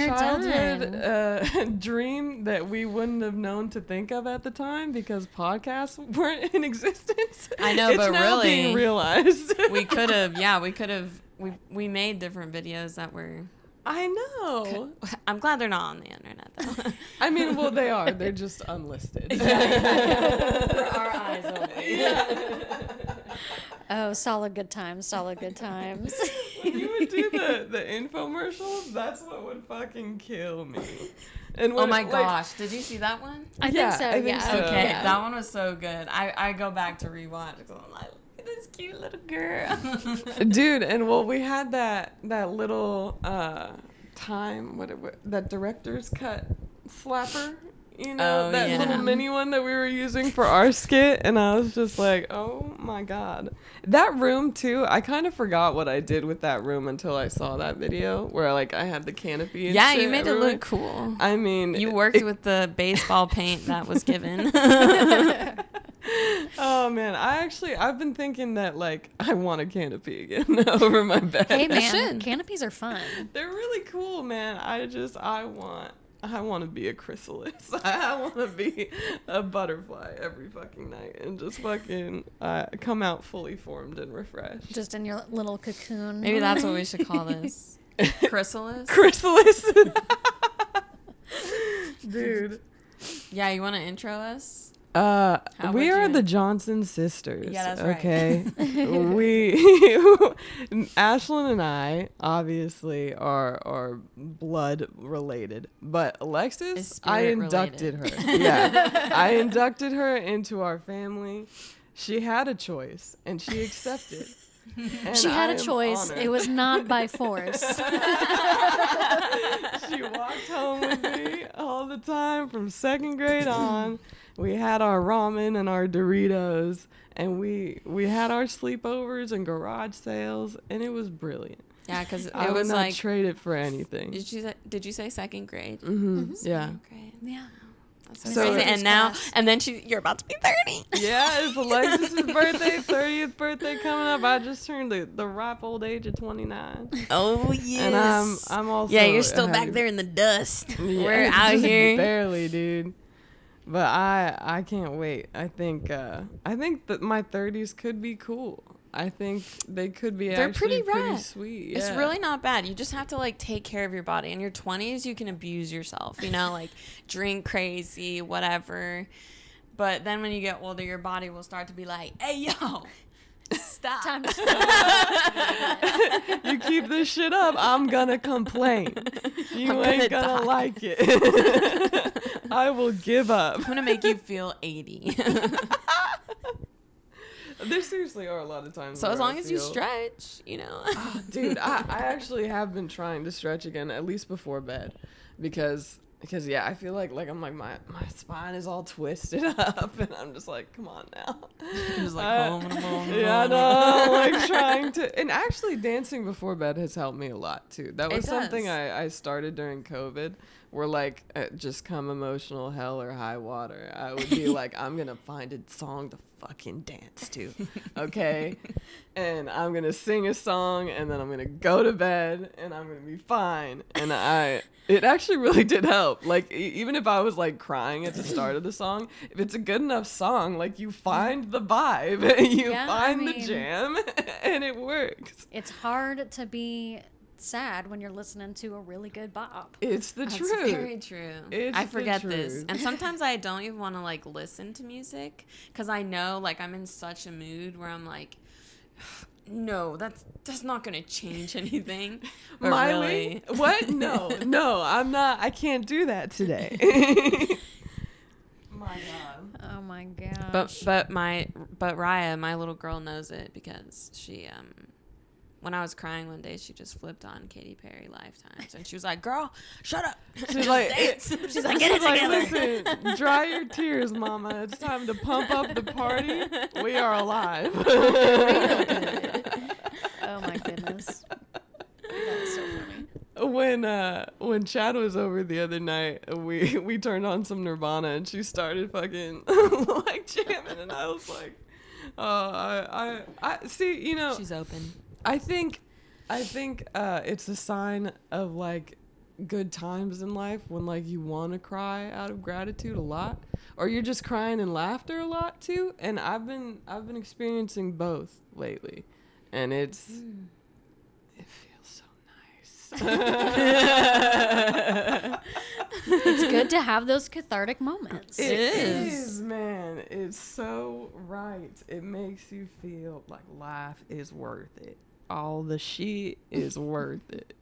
you're childhood done. dream that we wouldn't have known to think of at the time because podcasts weren't in existence. I know, it's but now really, being realized. we could have. We made different videos that were. I know. I'm glad they're not on the internet, though. I mean, well, they are. They're just unlisted. For our eyes only. Yeah. Oh, solid good times. Solid good times. When you would do the infomercials, that's what would fucking kill me. And when, Oh my gosh, did you see that one? I Yeah, think so. I think Yeah. so. Okay, Yeah. that one was so good. I go back to rewatch because I'm like, look at this cute little girl. Dude, and well, we had that little time, that director's cut slapper, you know, Oh, that yeah. little mini one that we were using for our skit, and I was just like, oh my god. That room too, I kind of forgot what I did with that room until I saw that video where like I had the canopy and Yeah, shit you made everywhere. it look cool. I mean, You worked with the baseball paint that was given. Oh man, I've been thinking that like I want a canopy again over my bed. Hey man, should. canopies are fun. They're really cool, man. I want to be a chrysalis. I want to be a butterfly every fucking night and just fucking come out fully formed and refreshed. Just in your little cocoon. Maybe that's what we should call this. Chrysalis? Chrysalis. Do Yeah, you want to intro us? we would are you- the Johnson sisters. Yeah, that's right. Okay. we Ashlyn and I obviously are blood related, but Is Alexis, spirit I inducted her. Yeah. I inducted her into our family. She had a choice and she accepted. And She had I a am choice. honored. It was not by force. She walked home with me all the time from second grade on. We had our ramen and our Doritos, and we had our sleepovers and garage sales, and it was brilliant. Yeah, because it I would was not like. trade it for anything. Did you say second grade? Mm-hmm. Yeah. Second grade. Yeah. That's So- amazing. And now, and then you're about to be 30. Yeah, it's Alexis' birthday, 30th birthday coming up. I just turned the ripe old age of 29. Oh yes. And I'm also Yeah, you're still back happy. there in the dust. Yeah, We're out just here. barely, dude. But I can't wait. I think that my 30s could be cool. I think they could be They're actually pretty rad. sweet. It's yeah. really not bad. You just have to like take care of your body. In your 20s, you can abuse yourself, you know, like drink crazy, whatever. But then when you get older, your body will start to be like, hey, yo, stop. Time to You keep this shit up, I'm gonna complain. You I'm ain't gonna gonna die. like it. I will give up. I'm going to make you feel 80. There seriously are a lot of times. So where as long I as you feel- stretch, you know. Dude, I actually have been trying to stretch again, at least before bed, because yeah, I feel like my spine is all twisted up, and I'm just like, come on now. Just like, Yeah, no, like trying to, and actually dancing before bed has helped me a lot too. That was It something does. I started during COVID, where like just come emotional hell or high water, I would be like, I'm gonna find a song to fucking dance to, okay? And I'm gonna sing a song, and then I'm gonna go to bed, and I'm gonna be fine. And it actually really did help. Like even if I was like crying at the start of the song, if it's a good enough song, like you find the vibe, you Yeah, find I the mean- jam, and it works. It's hard to be sad when you're listening to a really good bop. It's the That's truth. very true. It's I the forget this. truth. And sometimes I don't even want to like listen to music because I know like I'm in such a mood where I'm like, no, that's not going to change anything. But Miley? really. What? No, I'm not. I can't do that today. My God. Oh my gosh. But Raya, my little girl, knows it because she when I was crying one day, she just flipped on Katy Perry Lifetimes, and she was like, "Girl, shut up." She's like, She's like, "Get it together." Listen, dry your tears, Mama. It's time to pump up the party. We are alive. Oh my goodness. That is so funny. When Chad was over the other night, we turned on some Nirvana, and she started fucking like jamming, and I was like, I see, you know, She's open. I think it's a sign of like good times in life when like you want to cry out of gratitude a lot, or you're just crying in laughter a lot too. And I've been experiencing both lately, and it feels so nice. It's good to have those cathartic moments. It is, man. It's so right. It makes you feel like life is worth it. All the shit is worth it.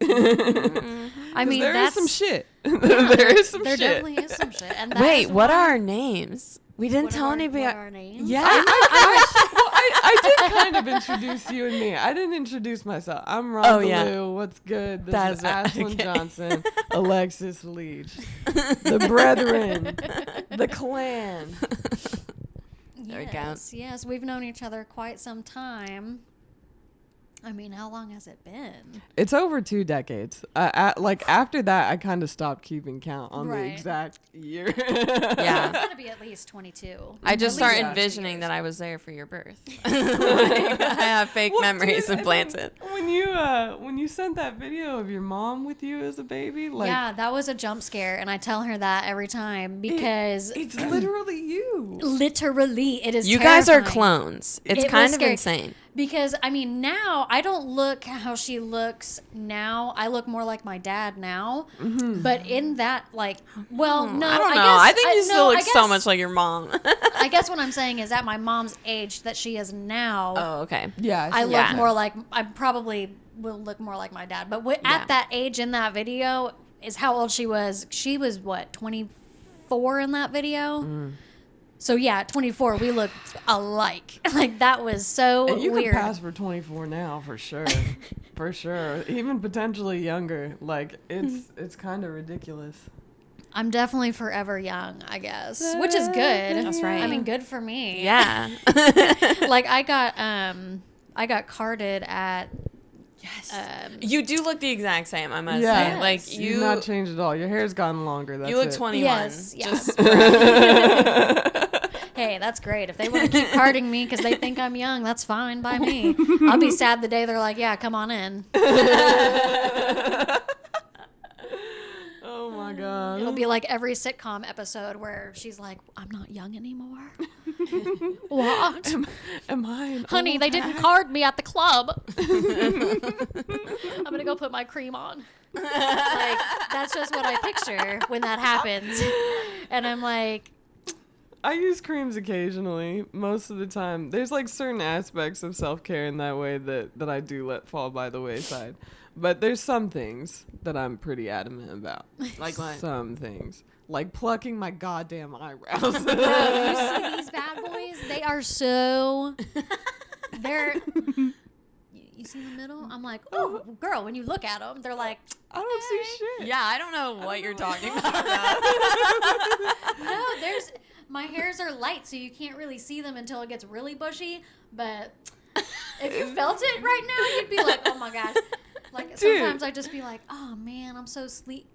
I mean, there is some shit. Yeah, there is some there shit. definitely is some shit. And that Wait, is what why- are our names? We didn't what tell are our- anybody. what are our names? Yeah. I did kind of introduce you and me. I didn't introduce myself. I'm Ron Oh, yeah. Ballou. What's good? This That's is right. Ashlyn Okay. Johnson, Alexis Leach, the brethren, the clan. There we go. Yes, we've known each other quite some time. I mean, how long has it been? It's over 2 decades. Like after that, I kind of stopped keeping count on the Right. exact year. Yeah. It's gonna be at least 22. I just At least start 22 envisioning years. that I was there for your birth. I have fake Well, memories dude, and implanted. then when you sent that video of your mom with you as a baby, like Yeah, that was a jump scare, and I tell her that every time because it's literally you. literally it is. You guys are terrifying. clones. It's It was kind of scary. insane. Because I mean, now I don't look how she looks now. I look more like my dad now. But in that, like, well, no, I don't know. guess, I think you still no, look so much like your mom. I guess what I'm saying is at my mom's age that she is now. Oh, okay. Yeah, I look Yeah. more like I probably will look more like my dad. But Yeah. at that age in that video is how old she was. She was what 24 in that video. So yeah, 24. We looked alike. Like that was so and you weird. can pass for 24 now for sure, for sure. Even potentially younger. Like it's kind of ridiculous. I'm definitely forever young, I guess, which is good. That's right. I mean, good for me. Yeah. Like I got carded at. Yes. Um, You do look the exact same, I must Yeah. say. Like You've you not changed at all. Your hair's gotten longer. That's you look it. 21. Yes, Just hey, that's great. If they want to keep carding me because they think I'm young, that's fine by me. I'll be sad the day they're like, yeah, come on in. Oh my god. It'll be like every sitcom episode where she's like, I'm not young anymore. What? Am I an Honey, old they didn't hag? card me at the club. I'm going to go put my cream on. Like, that's just what I picture when that happens. And I'm like, I use creams occasionally. Most of the time, there's like certain aspects of self-care in that way that I do let fall by the wayside. But there's some things that I'm pretty adamant about. like what? Some things. Like plucking my goddamn eyebrows. bro, you see these bad boys? They are so. They're. You see the middle? I'm like, oh, girl, when you look at them, they're like, I don't see shit. Yeah, I don't know what you're talking about. no, there's. My hairs are light, so you can't really see them until it gets really bushy. But if you felt it right now, you'd be like, oh my gosh. Like, sometimes I just be like, oh man, I'm so sleep.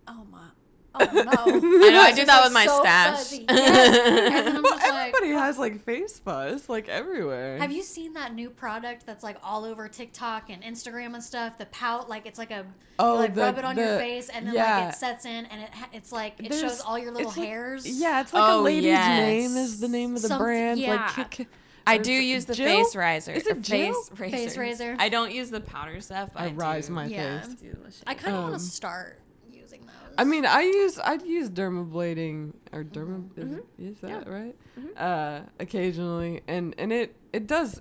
Oh my. Oh no. I know, I do It's that like with my so stash. fuzzy. Yes. And then I'm Well, just like, everybody has like face fuzz, like everywhere. have you seen that new product that's like all over TikTok and Instagram and stuff? The pout, like it's like a Oh, you like the- rub it on your the- face and then yeah. like it sets in and it's like it There's- shows all your little it's like- hairs. Yeah, it's like a Oh, lady's yes. name is the name of the Something- brand. yeah. Like, I or do is it use the Jill? face riser. Is it or Jill? Face razor. I don't use the powder stuff. But I rise do. my Yeah. face. do the shit. I kind of want Um, to start using those. I mean, I'd use dermablading or is that right? Occasionally, and it does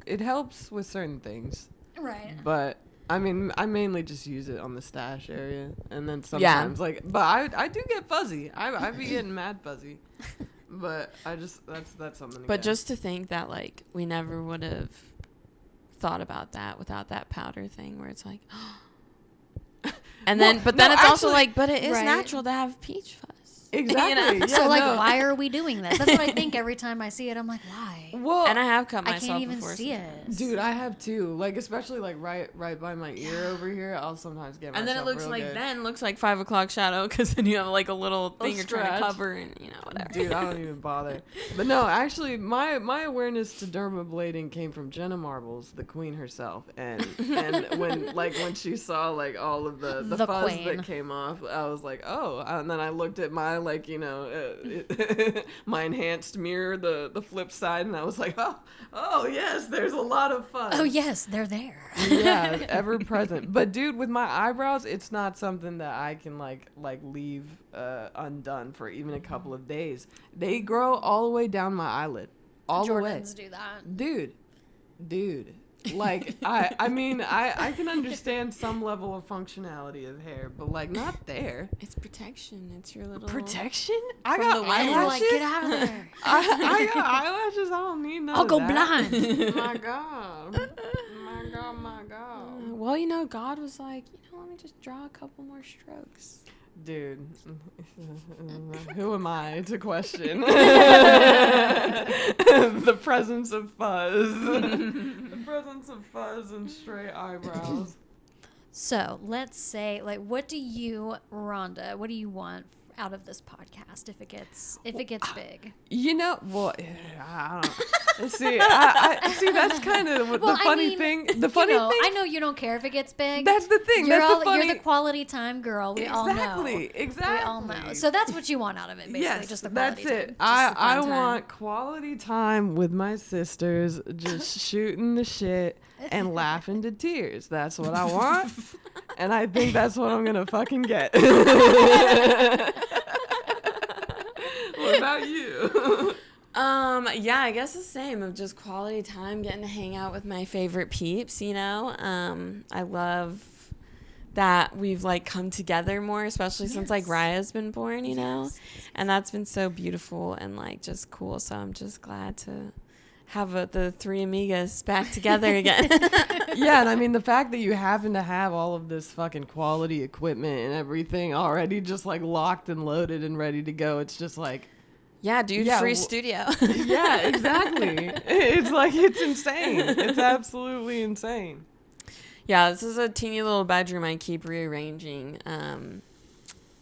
it helps with certain things, right. but I mean, I mainly just use it on the stash area, and then sometimes but I do get fuzzy. I be getting mad fuzzy, but I just that's something. But again. just to think that like we never would have thought about that without that powder thing where it's like and then Well, but then no, it's also actually- like but it is Right. natural to have peach fuzz. Exactly. Yeah, So, like, no. why are we doing this? That's what I think every time I see it. I'm like, why? Well, And I have cut I myself can't even before see sometimes. it. dude, I have too. Like, especially like right by my ear over here. I'll sometimes get myself And then it looks real like good. looks like 5 o'clock shadow because then you have like a little thing you're trying stretch. to cover and whatever. Dude, I don't even bother. But no, actually, my awareness to dermablading came from Jenna Marbles, the queen herself, and when she saw like all of the The fuzz queen. that came off, I was like, oh. And then I looked at my my enhanced mirror, the flip side, and I was like, oh yes, there's a lot of fuzz. Oh, yes, they're there. Yeah, ever present. But dude, with my eyebrows, it's not something that I can like leave undone for even a couple of days. They grow all the way down my eyelid, all the way. Jordans do that. Dude. Like I mean I can understand some level of functionality of hair, but like not there. It's protection. It's your little Protection? I From got the wind. And you're like, eyelashes. get out of there. I got eyelashes. I don't need none I'll of go that. blind. My God. My God. Well, God was like, let me just draw a couple more strokes. Dude, who am I to question the presence of fuzz? The presence of fuzz and straight eyebrows. So let's say, like, what do you, Rhonda, what do you want out of this podcast if it gets big? Well, I don't know. See, I see. That's kind of the funny thing. The funny thing. I know you don't care if it gets big. That's the thing. You're the quality time girl. We all know. Exactly. We all know. So that's what you want out of it, basically. Yes, Just the quality that's it. time. I want quality time with my sisters, just shooting the shit and laughing to tears. That's what I want, and I think that's what I'm gonna fucking get. What about you? Yeah, I guess the same of just quality time, getting to hang out with my favorite peeps, I love that we've like come together more, especially since like Raya's been born, Yes. and that's been so beautiful and like just cool. So I'm just glad to have the three amigas back together again. Yeah, and I mean the fact that you happen to have all of this fucking quality equipment and everything already just like locked and loaded and ready to go. It's just like, Yeah, dude, Yeah, free studio. yeah, exactly. It's like, it's insane. It's absolutely insane. Yeah, this is a teeny little bedroom I keep rearranging.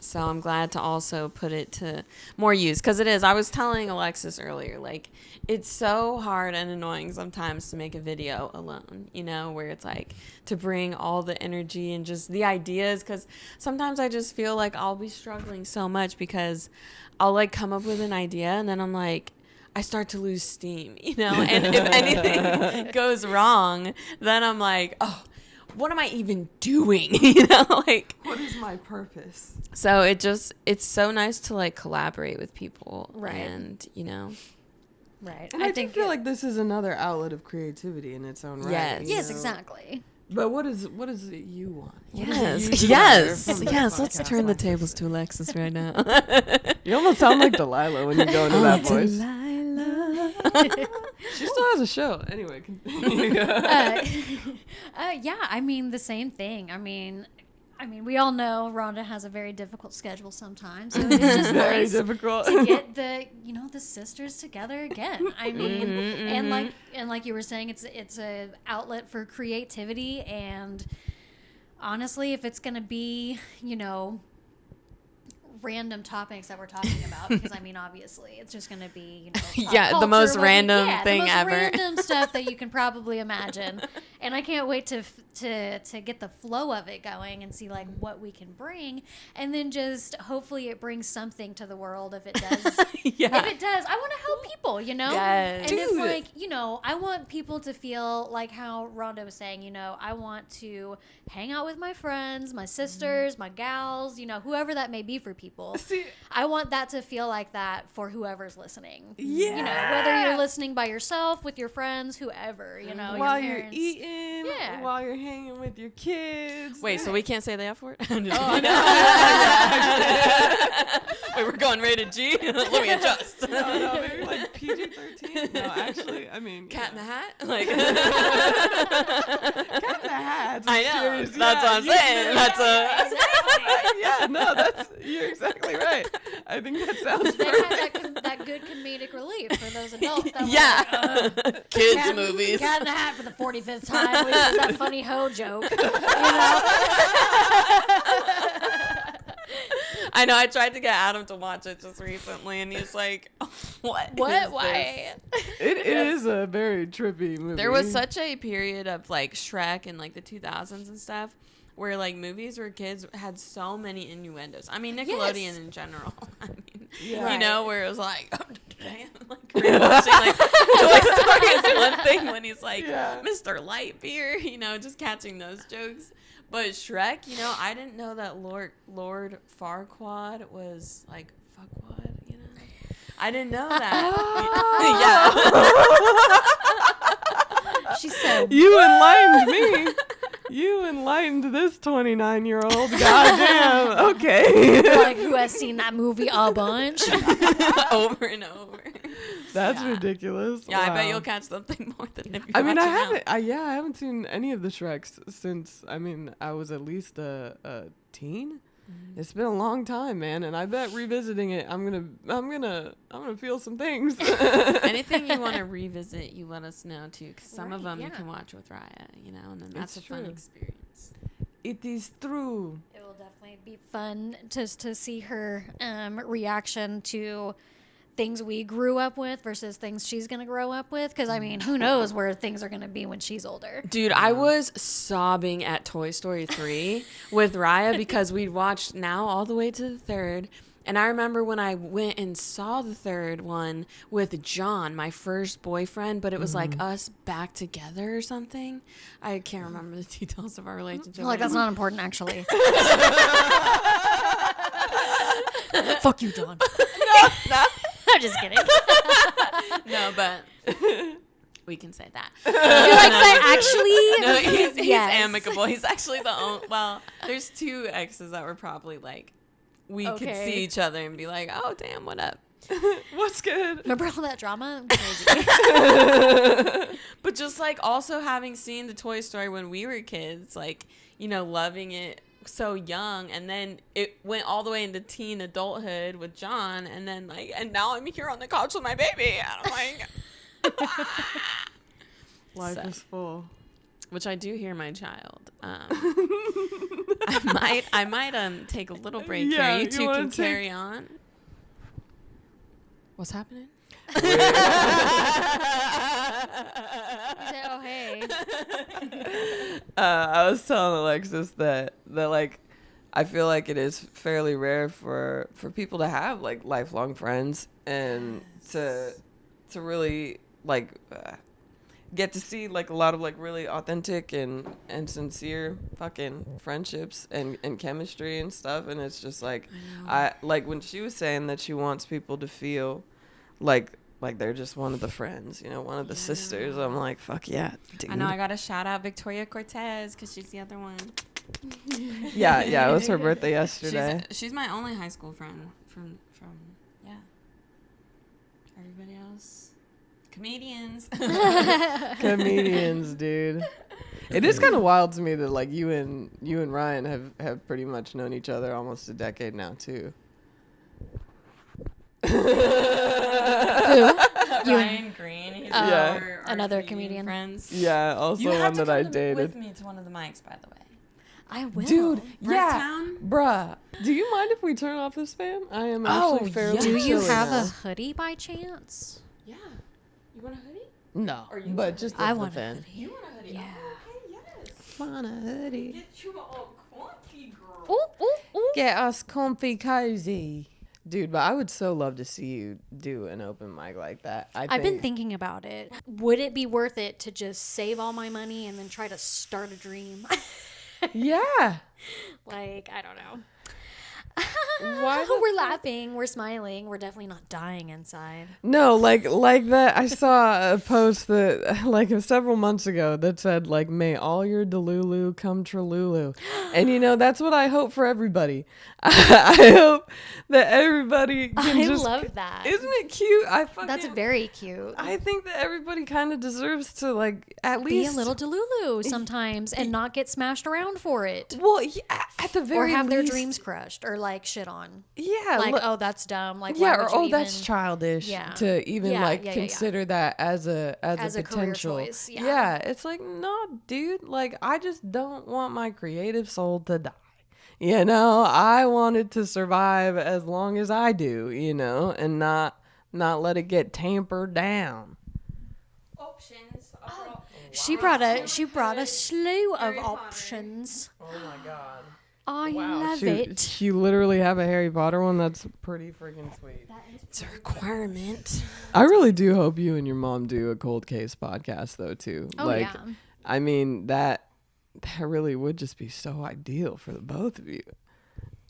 So I'm glad to also put it to more use because it is. I was telling Alexis earlier, like, it's so hard and annoying sometimes to make a video alone, where it's like to bring all the energy and just the ideas, because sometimes I just feel like I'll be struggling so much because I'll like come up with an idea and then I'm like, I start to lose steam, and if anything goes wrong, then I'm like, oh, what am I even doing? Like, What is my purpose? so it's so nice to like collaborate with people. Right. And, Right. And I do feel like this is another outlet of creativity in its own right. Yes. Yes, exactly. But what is it you want? What do Yes. you desire Yes. from this Yes. Let's podcast turn the like tables this? to Alexis right now. You almost sound like Delilah when you go into that voice. Delilah. She still has a show. Anyway, continue. Yeah, I mean the same thing. I mean, we all know Rhonda has a very difficult schedule sometimes, so it's just Very nice difficult. to get the sisters together again. I mean, and like you were saying, it's a outlet for creativity, and honestly, if it's gonna be random topics that we're talking about, because I mean, obviously, it's just gonna be pop Yeah, the culture, most what we- random yeah, thing the most ever. random stuff that you can probably imagine, and I can't wait to get the flow of it going and see like what we can bring, and then just hopefully it brings something to the world. If it does, Yeah. if it does, I want to help people, Yes. and if Dude. like I want people to feel like how Rhonda was saying, I want to hang out with my friends, my sisters, my gals, whoever that may be for people. See, I want that to feel like that for whoever's listening. Yeah. Whether you're listening by yourself, with your friends, whoever, while your you're parents. eating, Yeah. while you're hanging with your kids. Wait, so we can't say the F word? I'm just Oh, kidding. Wait, we're going rated G? Let me adjust. No, maybe like PG-13. No, actually, I mean, Cat in the Hat? Like, Cat in the Hat. I know. Serious. That's what I'm saying. That's a... Yeah, no, you're exactly right. I think that sounds They perfect. had that good comedic relief for those adults that Yeah. were like, Kids cat, movies. Cat in the Hat for the 45th time. We said that funny hoe joke. You know? I know. I tried to get Adam to watch it just recently, and he's like, "What? What? is Why? this?" It is a very trippy movie. There was such a period of like Shrek in like the 2000s and stuff, where like movies where kids had so many innuendos. I mean, Nickelodeon Yes. in general. I mean, Yeah. you know, where it was like, oh, damn, like rewatching like Toy Story is one thing when he's like Yeah. Mr. Lightbeer, you know, just catching those jokes. But Shrek, you know, I didn't know that Lord Farquaad was like fuckwad, you know. I didn't know that. Yeah. She said, You enlightened me. You enlightened this 29-year-old. Goddamn. Okay. like, who has seen that movie a bunch? Over and over. That's Yeah. ridiculous. Yeah, I bet Wow. you'll catch something more than if you I mean, watch I it now. haven't. I haven't seen any of the Shreks since. I mean, I was at least a teen. Mm-hmm. It's been a long time, man, and I bet revisiting it, I'm gonna feel some things. Anything you want to revisit, you let us know too, because some of Right, them you yeah. can watch with Raya, you know, and then that's It's a fun true. experience. It is true. It will definitely be fun to see her reaction to things we grew up with versus things she's going to grow up with. Because, I mean, who knows where things are going to be when she's older. Dude, I was sobbing at Toy Story 3 with Raya because we'd watched now all the way to the third. And I remember when I went and saw the third one with John, my first boyfriend, but it was like us back together or something. I can't remember the details of our relationship. Like, that's not important, actually. Fuck you, John. No. I'm just kidding. No, but we can say that. You're like, but No, actually, he's yes. amicable. He's actually the only, well, there's two exes that were probably like, we could Okay. see each other and be like, oh, damn, what up? What's good? Remember all that drama? Crazy. But just like also having seen the Toy Story when we were kids, like, you know, loving it so young, and then it went all the way into teen adulthood with John, and then like, and now I'm here on the couch with my baby, and I'm like, Life So. is full. which I do hear my child. I might take a little break Yeah, here. You you two wanna can take- carry on. What's happening? You say, oh, hey. I was telling Alexis that like I feel like it is fairly rare for people to have like lifelong friends and to really like get to see like a lot of like really authentic and sincere fucking friendships and chemistry and stuff, and it's just like I like when she was saying that she wants people to feel like they're just one of the friends, you know, one of the sisters. I'm like, fuck yeah, dude. I know I gotta shout out Victoria Cortez because she's the other one. yeah, it was her birthday yesterday. She's my only high school friend from yeah. Everybody else, comedians. Comedians, dude. It is kind of wild to me that like you and Ryan have pretty much known each other almost a decade now too. Ryan Green. He's Yeah. Another comedian. Friends. Yeah, also You one have to that I come dated. with me to one of the mics, by the way. I will. Dude, yeah, Bricktown? bruh. Do you mind if we turn off this fan? I am actually fairly Do you chilly have now. a hoodie by chance? Yeah. You want a hoodie? No, Or you but want- just I the want a fan. hoodie. You want a hoodie? Yeah. Oh, okay, yes. Want a hoodie? Get you a comfy girl. Ooh, ooh, ooh. Get us comfy cozy. Dude, but I would so love to see you do an open mic like that. I've been thinking about it. Would it be worth it to just save all my money and then try to start a dream? Yeah. Like, I don't know. Why the We're laughing, we're smiling, we're definitely not dying inside. No, like that. I saw a post that like several months ago that said like, "May all your delulu come tralulu," and you know that's what I hope for everybody. I hope that everybody can I just. love that. Isn't it cute? That's very cute. I think that everybody kind of deserves to like at Be least a little delulu sometimes and not get smashed around for it. Well, yeah, at the very Or have their least- dreams crushed or like shit on. Yeah. Like, oh, that's dumb. Like, yeah, why or would you oh, even... that's childish Yeah. to even Yeah, like yeah, consider that as a career potential choice. Yeah, it's like, no, dude, like I just don't want my creative soul to die. You know, I wanted to survive as long as I do, you know, and not let it get tampered down. Options. She brought a slew of options. Oh my god. I love She it. you literally have a Harry Potter one? That's pretty freaking sweet. It's a requirement. I really do hope you and your mom do a cold case podcast though too. Oh, like, yeah. I mean that really would just be so ideal for the both of you.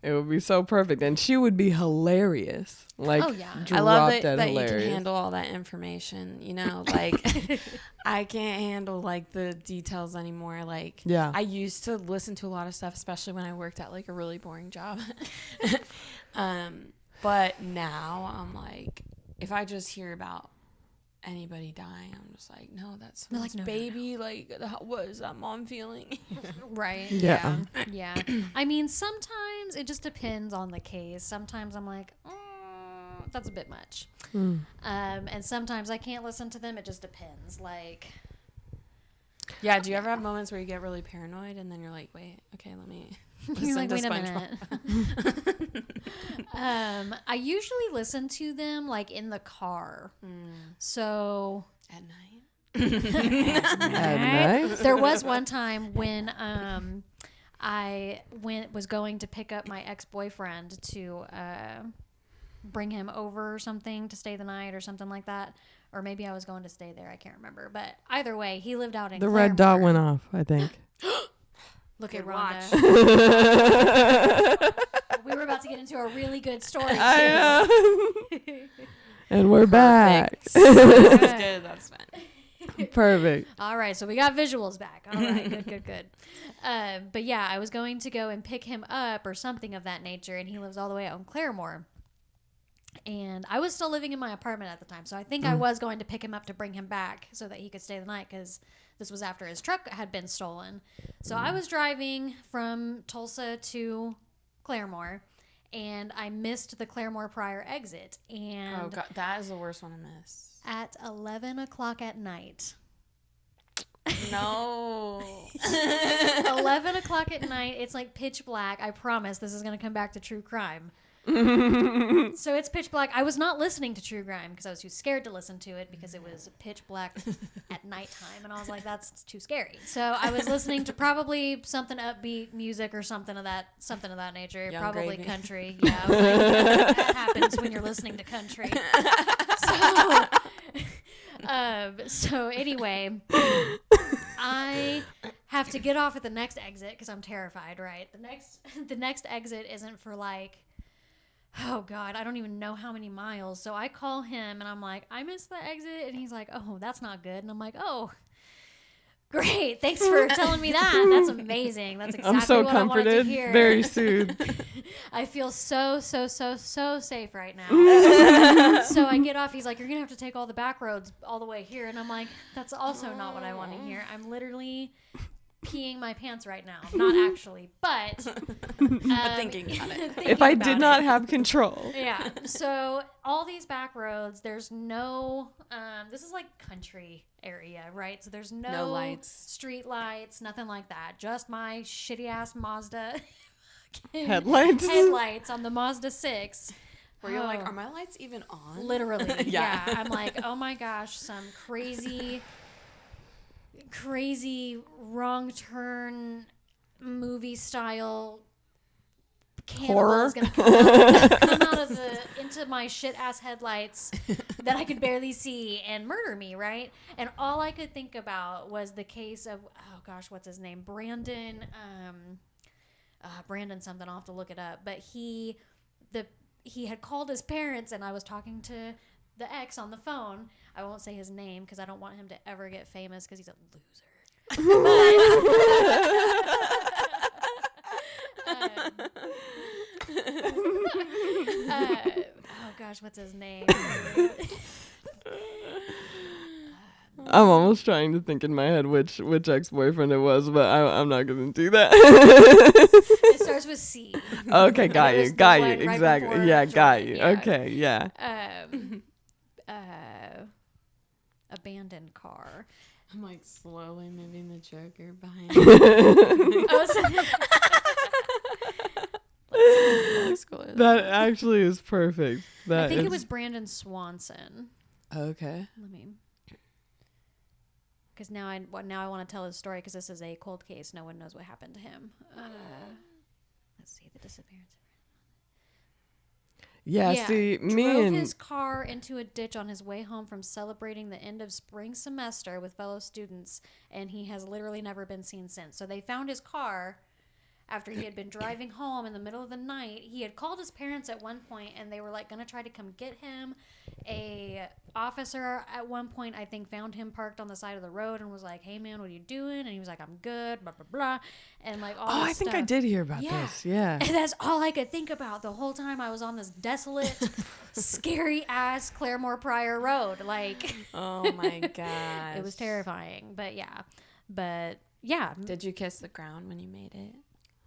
It would be so perfect, and she would be hilarious. Like, oh yeah, I love that you hilarious. can handle all that information. You know, like I can't handle like the details anymore. Like, Yeah. I used to listen to a lot of stuff, especially when I worked at like a really boring job. But now I'm like, if I just hear about anybody dying, I'm just like, no, that's someone's no, no, baby. Like, what is that mom feeling? right. Yeah. Yeah. I mean, sometimes it just depends on the case. Sometimes I'm like, that's a bit much. And sometimes I can't listen to them. It just depends. Like, Yeah. Do you ever have moments where you get really paranoid and then you're like, wait, okay, let me you're listen like, to wait a SpongeBob. minute. I usually listen to them like in the car. So At night. At night? there was one time when I was going to pick up my ex-boyfriend to bring him over or something to stay the night or something like that. Or maybe I was going to stay there. I can't remember. But either way, he lived out in The Claremore. red dot went off, I think. Look at Good Rhonda. watch. We were about to get into a really good story, too. I know. And we're back. That's good. That's fine. Perfect. All right, so we got visuals back. All right, good. But yeah, I was going to go and pick him up or something of that nature, and he lives all the way out in Claremore. And I was still living in my apartment at the time, so I think I was going to pick him up to bring him back so that he could stay the night, because this was after his truck had been stolen. So I was driving from Tulsa to Claremore, and I missed the Claremore Pryor exit. And Oh, God. That is the worst one to miss. at 11 o'clock at night, No. 11 o'clock at night, it's like pitch black. I promise this is going to come back to true crime. So it's pitch black. I was not listening to true crime because I was too scared to listen to it because it was pitch black at nighttime, and I was like, that's too scary. So I was listening to probably something upbeat music or something of that nature. Young Probably Gravy. country. Yeah, like, that happens when you're listening to country. So anyway, I have to get off at the next exit because I'm terrified. Right, the next exit isn't for like, oh God, I don't even know how many miles. So I call him and I'm like, I missed the exit, and he's like, oh, that's not good. And I'm like, oh, great, thanks for telling me that. That's amazing. That's exactly I'm so what I wanted to comforted, hear. very soothed. I feel so safe right now. So I get off. He's like, you're going to have to take all the back roads all the way here. And I'm like, that's also not what I want to hear. I'm literally peeing my pants right now. Not actually, but thinking about it. If I did not have control. Yeah. So all these back roads, there's no, this is like country area, right? So there's no lights. street lights, nothing like that. Just my shitty ass Mazda Headlights on the Mazda 6. Where you're like, are my lights even on? Literally. Yeah. I'm like, oh my gosh, some crazy wrong turn movie style cannibal Horror? is gonna come out of into my shit ass headlights that I could barely see and murder me, right? And all I could think about was the case of, oh gosh, what's his name? Brandon something. I'll have to look it up. But he had called his parents, and I was talking to the ex on the phone. I won't say his name because I don't want him to ever get famous because he's a loser. Oh gosh, what's his name? I'm almost trying to think in my head which ex-boyfriend it was, but I'm not going to do that. It starts Starts with C. Okay, got It you. was the Got you. one right Exactly. before Yeah, got Jordan, you. yeah. Okay, yeah. Abandoned car. I'm like slowly moving the Joker behind Oh, That actually is perfect. I think it was Brandon Swanson. Okay. Let me, because now I want to tell his story because this is a cold case. No one knows what happened to him. Let's see the disappearance. Yeah, see, me drove and his car into a ditch on his way home from celebrating the end of spring semester with fellow students, and he has literally never been seen since. So they found his car after he had been driving home in the middle of the night. He had called his parents at one point, and they were like going to try to come get him. A officer at one point, I think, found him parked on the side of the road and was like, "Hey man, what are you doing?" And he was like, "I'm good," blah blah blah, and like all this I think stuff. I did hear about this. Yeah. And that's all I could think about the whole time I was on this desolate, scary ass Claremore Pryor road. Like, Oh my god. it was terrifying. But yeah. Did you kiss the ground when you made it?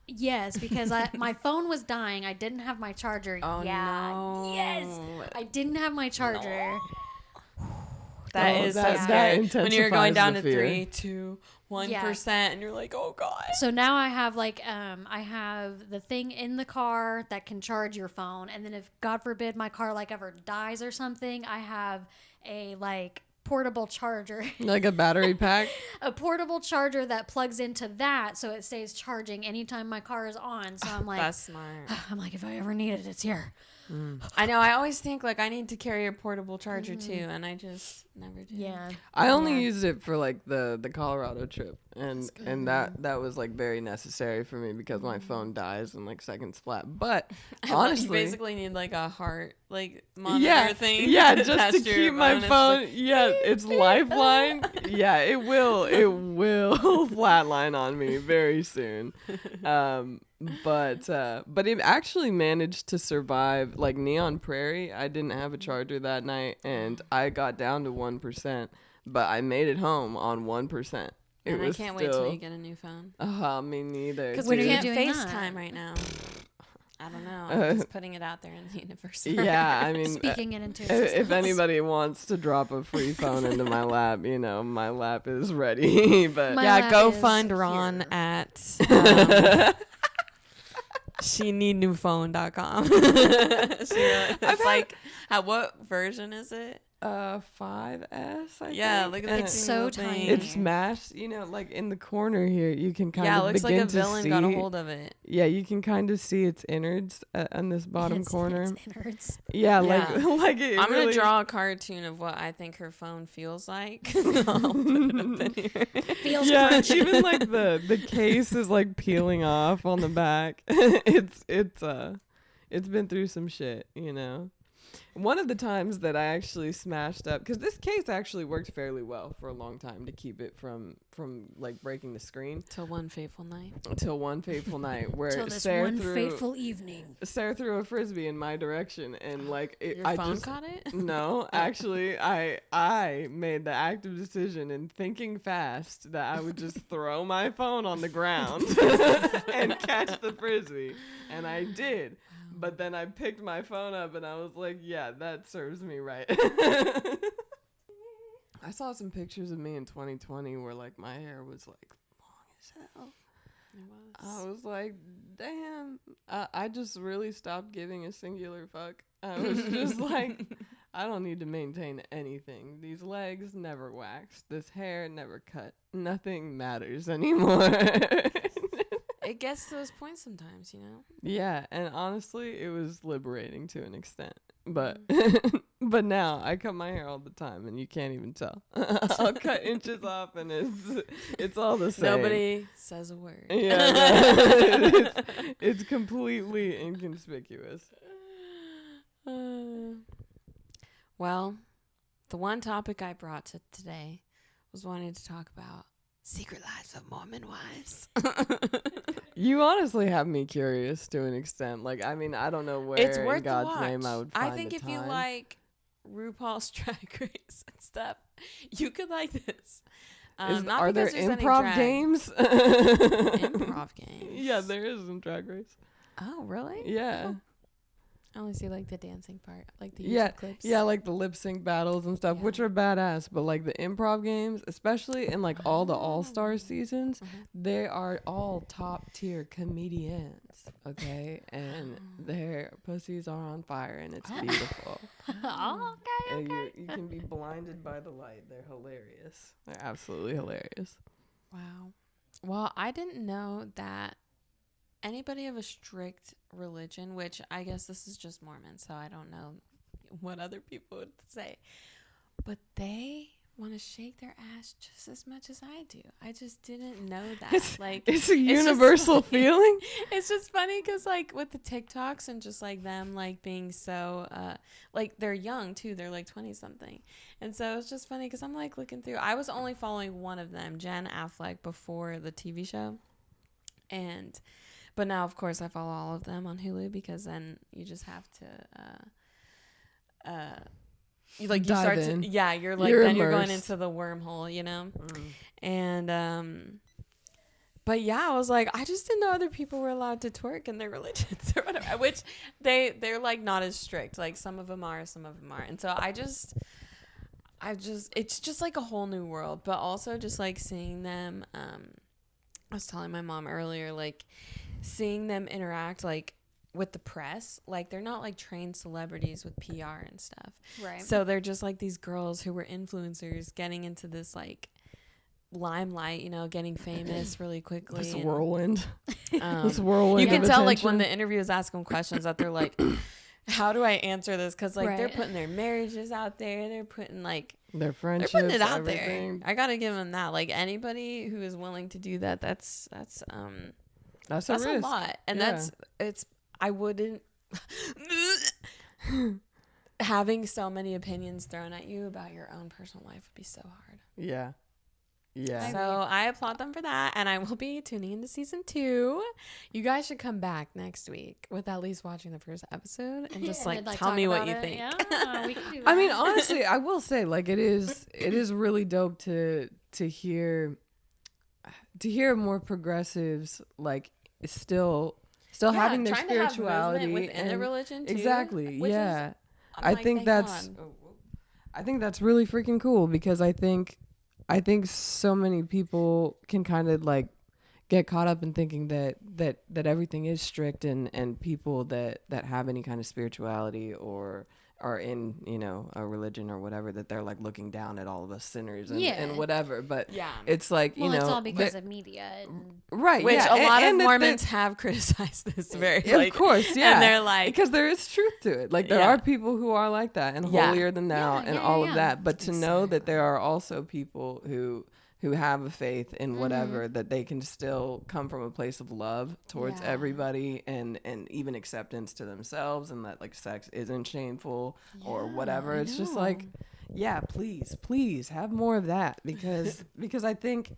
Yes, because my phone was dying. I didn't have my charger. Oh no. Yes. I didn't have my charger. That Oh, is that- so that scary. When you're going intensifies down the to fear. 3, 2, 1%, and you're like, oh god. So now I have I have the thing in the car that can charge your phone, and then if God forbid my car like ever dies or something, I have a like portable charger. Like a battery pack? A portable charger that plugs into that so it stays charging anytime my car is on. So I'm like, That's smart. I'm like, if I ever need it, it's here. I know. I always think like I need to carry a portable charger too, and I just never do. Yeah. I only Yeah. used it for like the Colorado trip, and that was like very necessary for me because my phone dies in like seconds flat. But honestly, you basically need like a heart like monitor yeah, thing. yeah, just attached to your keep my It's phone. like, Yeah, it's lifeline. Yeah, it will flatline on me very soon. But it actually managed to survive like Neon Prairie. I didn't have a charger that night, and I got down to 1%, but I made it home on 1%. and I can't wait till you get a new phone. Me neither. Because When we are you can't doing FaceTime that? right now. I don't know. I'm just putting it out there in the universe. Yeah, I mean, Speaking it into if existence. anybody wants to drop a free phone into my lap, my lap is ready. But My yeah, lap go is find Ron here. at sheneednewphone.com. It's like, what version is it? 5S. I Yeah, think. look at And that. It's teeny so little thing. tiny. It's smashed, like in the corner here. You can kind Yeah, of it looks like begin a villain to got a see. hold of it. Yeah, you can kind of see its innards on this bottom It's corner. innards. Yeah, Yeah. like it I'm really, gonna draw a cartoon of what I think her phone feels like. I'll put it up in here. Feels Yeah, crunchy. even like the case is like peeling off on the back. It's been through some shit. One of the times that I actually smashed up, because this case actually worked fairly well for a long time to keep it from like breaking the screen. Till one fateful night. Until one fateful night where Till this Sarah one threw fateful evening. a frisbee in my direction, and like Your I phone just caught it? no, actually I made the active decision in thinking fast that I would just throw my phone on the ground and catch the frisbee, and I did. But then I picked my phone up and I was like, yeah, that serves me right. I saw some pictures of me in 2020 where like my hair was like long as hell. It was. I was like, damn. I just really stopped giving a singular fuck. I was just like, I don't need to maintain anything. These legs never waxed. This hair never cut. Nothing matters anymore. It gets to those points sometimes, Yeah, and honestly, it was liberating to an extent. But but now I cut my hair all the time, and you can't even tell. I'll cut inches off, and it's all the same. Nobody says a word. Yeah, no, it's completely inconspicuous. Well, the one topic I brought to today was wanting to talk about secret lives of Mormon wives. You honestly have me curious to an extent. Like, I mean, I don't know where It's in worth God's the watch. name I would find I think the if you time. like RuPaul's Drag Race and stuff, you could like this. Not Are there because there's any improv drag. games? Improv games. Yeah, there is in Drag Race. Oh, really? Yeah. I only see like the dancing part, like the YouTube Yeah, clips. yeah, like the lip sync battles and stuff, Yeah. which are badass. But like the improv games, especially in like all the All Star seasons, they are all top tier comedians. Okay, and their pussies are on fire, and it's beautiful. Oh, okay. And you can be blinded by the light. They're hilarious. They're absolutely hilarious. Wow. Well, I didn't know that anybody of a strict religion, which I guess this is just Mormon, so I don't know what other people would say, but they want to shake their ass just as much as I do. I just didn't know that. It's a universal feeling. It's just funny because like with the TikToks and just like them like being so like they're young too. They're like 20 something. And so it's just funny because I'm like looking through. I was only following one of them, Jen Affleck, before the TV show. But now, of course, I follow all of them on Hulu because then you just have to, you Dive in. you're like, You're then you're going immersed. into the wormhole, you know? And, but yeah, I was like, I just didn't know other people were allowed to twerk in their religions or whatever, which they're like not as strict. Like some of them are, some of them aren't. And so it's just like a whole new world, but also just like seeing them, I was telling my mom earlier, like, seeing them interact like with the press, like they're not like trained celebrities with PR and stuff, Right. so they're just like these girls who were influencers getting into this like limelight, you know, getting famous really quickly. This and, whirlwind. um, This whirlwind. you can of tell like when attention. the interviewers ask them questions that they're like, how do I answer this? Because like they're Right. putting their marriages out there, they're putting like Their friendships, they're putting it out everything. there. I gotta give them that. Like anybody who is willing to do that, that's That's a risk. lot. And Yeah. I wouldn't having so many opinions thrown at you about your own personal life would be so hard. Yeah. Yeah. So I applaud them for that, and I will be tuning into season 2. You guys should come back next week with at least watching the first episode and just And like then, tell talk me what about you it. think. Yeah, we can do that. I mean, honestly, I will say, like, it is really dope to hear more progressives like still having their trying to have spirituality movement within the and- religion too. exactly. which is- Yeah, I'm I like, think thank that's God. I think that's really freaking cool because I think so many people can kind of like get caught up in thinking that everything is strict and people that have any kind of spirituality or are in, you know, a religion or whatever, that they're like looking down at all of us sinners and, Yeah. and whatever. But Yeah. it's like, you well, know, it's all because of media. And right. Which yeah. a lot and of that- Mormons have criticized this very of course, yeah. And they're like, because there is truth to it. Like there Yeah. are people who are like that and Yeah. holier than thou and all of yeah. that. But to know that there are also people who have a faith in Mm-hmm. whatever, that they can still come from a place of love towards Yeah. everybody and even acceptance to themselves, and that like sex isn't shameful or whatever. I It's just know. like, yeah, please have more of that because I think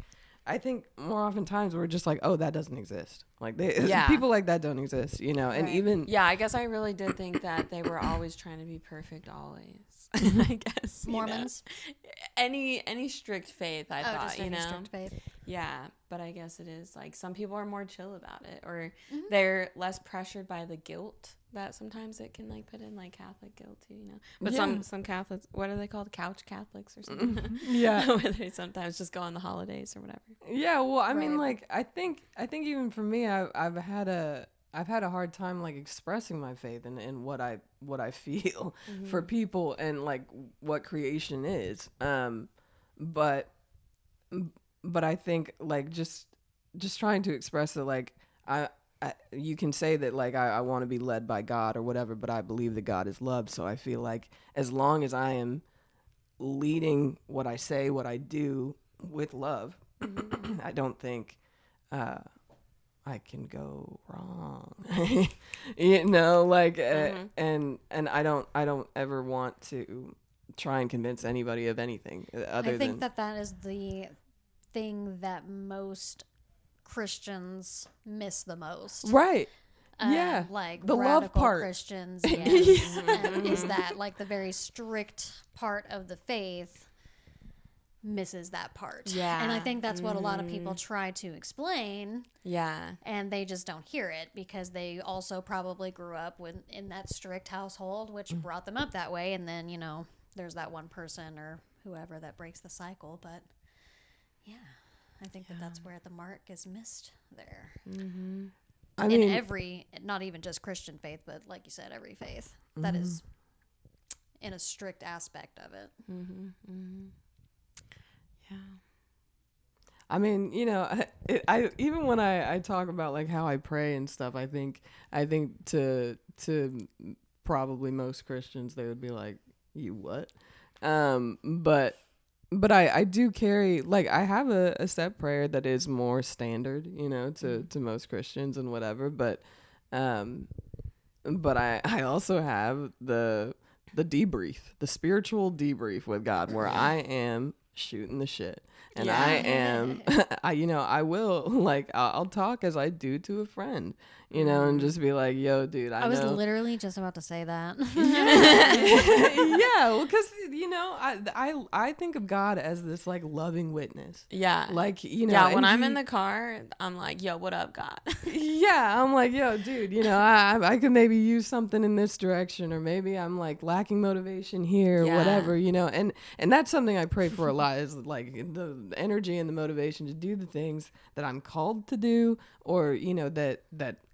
more oftentimes we're just like, oh, that doesn't exist. Like Yeah. people like that don't exist, you know. And Right. even yeah, I guess I really did think that they were always trying to be perfect always. I guess you know. Mormons. Any strict faith, I thought, just you any know. strict faith. Yeah, but I guess it is like some people are more chill about it, or Mm-hmm. they're less pressured by the guilt that sometimes it can like put in, like Catholic guilt too, you know. But Yeah. some Catholics, what are they called, couch Catholics or something? yeah. Where they sometimes just go on the holidays or whatever. Yeah, well, I mean, Right. like, I think even for me, I've had a hard time like expressing my faith in what I feel for people and like what creation is. But I think like just trying to express it, like you can say that like I want to be led by God or whatever, but I believe that God is love. So I feel like as long as I am leading what I say, what I do with love, I don't think I can go wrong. You know, like and I don't ever want to try and convince anybody of anything other I think than that is the thing that most Christians miss the most. right. Yeah, like the love radical part. Christians, yes, is that like the very strict part of the faith misses that part. Yeah. And I think that's what a lot of people try to explain. Yeah. And they just don't hear it because they also probably grew up in that strict household, which brought them up that way. And then, you know, there's that one person or whoever that breaks the cycle. But yeah, I think that's where the mark is missed there. Mm-hmm. I mean, in every, not even just Christian faith, but like you said, every faith that is in a strict aspect of it. Mm-hmm. Mm-hmm. Yeah. I mean, you know, I even when I talk about like how I pray and stuff, I think to probably most Christians they would be like, you what? But I do carry, like, I have a set prayer that is more standard, you know, to most Christians and whatever, but I also have the debrief, the spiritual debrief with God, where I am shooting the shit. And I am, I will, like, I'll talk as I do to a friend, you know, and just be like, yo, dude, I was know. literally just about to say that. Yeah, well, because, you know, I think of God as this, like, loving witness. Yeah. Like, you know. Yeah, when I'm in the car, I'm like, yo, what up, God? Yeah, I'm like, yo, dude, you know, I could maybe use something in this direction, or maybe I'm, like, lacking motivation here, or whatever, you know. And that's something I pray for a lot, is, like, the energy and the motivation to do the things that I'm called to do, or, you know, that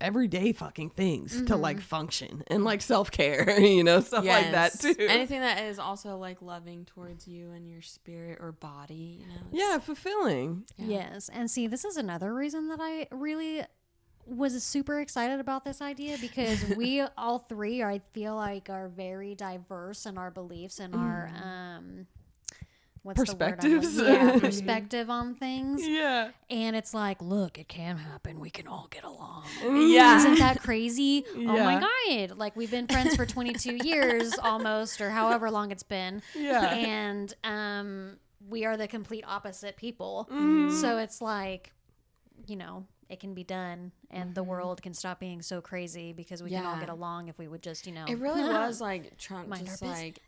everyday fucking things to, like, function and, like, self-care, you know, stuff like that too. Anything that is also like loving towards you and your spirit or body, you know. Yeah, fulfilling. Yes. And see, this is another reason that I really was super excited about this idea, because we all three I feel like are very diverse in our beliefs and our what's perspectives. the word I'm looking- perspective on things. Yeah. And it's like, look, it can happen. We can all get along. Yeah. Isn't that crazy? Yeah. Oh my God. Like, we've been friends for 22 years almost, or however long it's been. Yeah. And we are the complete opposite people. So it's like, you know, it can be done, and the world can stop being so crazy because we can all get along if we would just, you know. It really was like Trump Mind just our like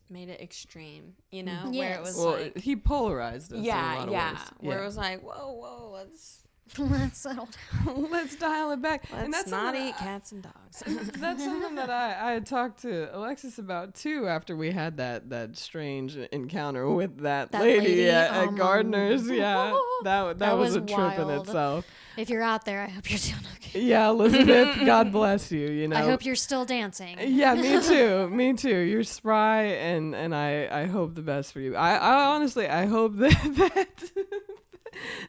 made it extreme, you know, Yes. where it was Well, like, he polarized us in a lot of ways. where it was like, whoa, let's Let's settle down. Let's dial it back. And let's that's not something eat cats and dogs. That's something that I had talked to Alexis about too after we had that strange encounter with that lady at Gardner's. Yeah, that was a trip in wild. itself. If you're out there, I hope you're doing okay. Yeah, Elizabeth, God bless you. You know, I hope you're still dancing. Yeah, me too. Me too. You're spry, and I hope the best for you. I honestly I hope that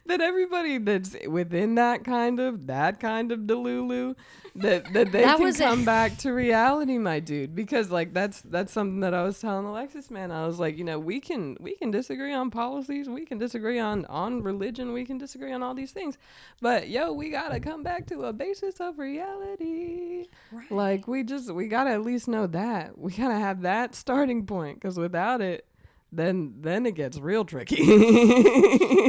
that everybody that's within that kind of delulu that they can come back to reality, my dude, because like that's something that I was telling Alexis, man. I was like, you know, we can disagree on policies, we can disagree on religion, we can disagree on all these things, but yo, we gotta come back to a basis of reality. Right. Like we gotta at least know that we gotta have that starting point, because without it, then it gets real tricky.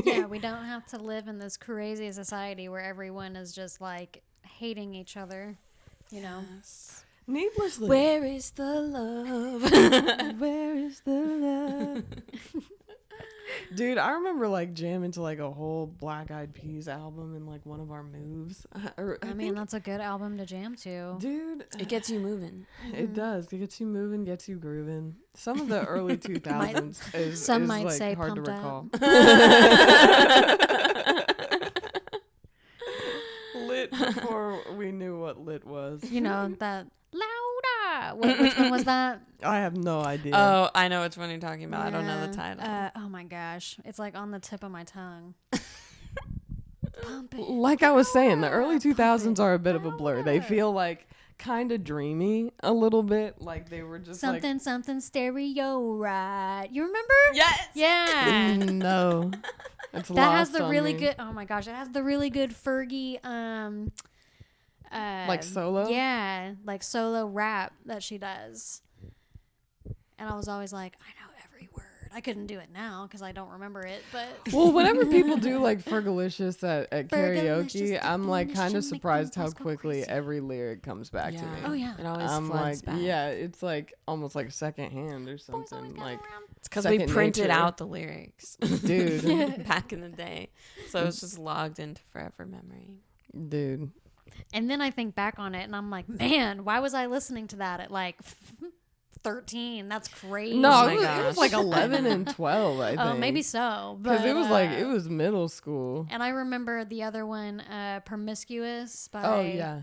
Yeah, we don't have to live in this crazy society where everyone is just like hating each other, you know. Needlessly. Where is the love? Where is the love? Dude, I remember like jamming to like a whole Black Eyed Peas album in like one of our moves. I mean, that's a good album to jam to. Dude, It gets you moving. it does. It gets you moving, gets you grooving. Some of the early 2000s is might like say hard to pumped recall. up. Lit before we knew what lit was. You know, that louder. Which one was that? I have no idea. Oh, I know which one you're talking about. I don't know the title. Oh my gosh. It's like on the tip of my tongue. Pump it. Like I was saying, the early 2000s it are a bit of a blur. They louder. feel like kind of dreamy a little bit. Like they were just Something stereo, right? You remember? Yes. Yeah. No. It's That has lost the on really me. good. Oh my gosh, it has the really good Fergie. Like solo? Yeah, like solo rap that she does. And I was always like, I know every word. I couldn't do it now because I don't remember it. But Well, whenever people do like Fergalicious at Fergalicious, karaoke, I'm like kind definition, of surprised make how them go quickly crazy. every lyric comes back to me. Oh, yeah. It always I'm floods like, back. yeah, it's like almost like secondhand or boys always something. go Like, around It's because we printed out the lyrics, dude. back in the day, so it's just logged into forever memory, dude. And then I think back on it, and I'm like, man, why was I listening to that at like 13? That's crazy. No, Oh my it was like 11 and 12, I think. Oh, maybe so. Because it was like, it was middle school. And I remember the other one, Promiscuous by Oh, yeah.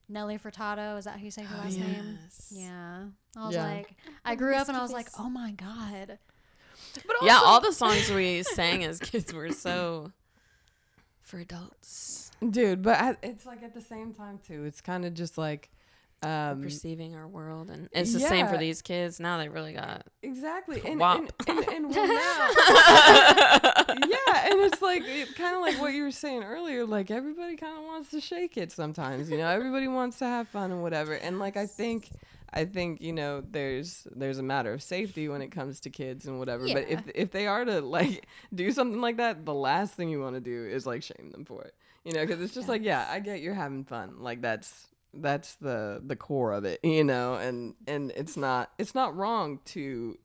Nelly Furtado. Is that how you say her last name? Yeah. I was Yeah. like, I grew up and I was like, oh my God. But yeah, all the songs we sang as kids were so for adults. Dude, but it's like at the same time, too. It's kind of just like... perceiving our world, and it's the same for these kids. Now they really got exactly and WAP. and well, now, yeah, and it's like kind of like what you were saying earlier, like everybody kind of wants to shake it sometimes, you know, everybody wants to have fun and whatever, and like I think you know there's a matter of safety when it comes to kids and whatever, but if they are to like do something like that, the last thing you want to do is like shame them for it, you know, because it's just like, yeah, I get you're having fun, like that's the core of it, you know, and it's not wrong to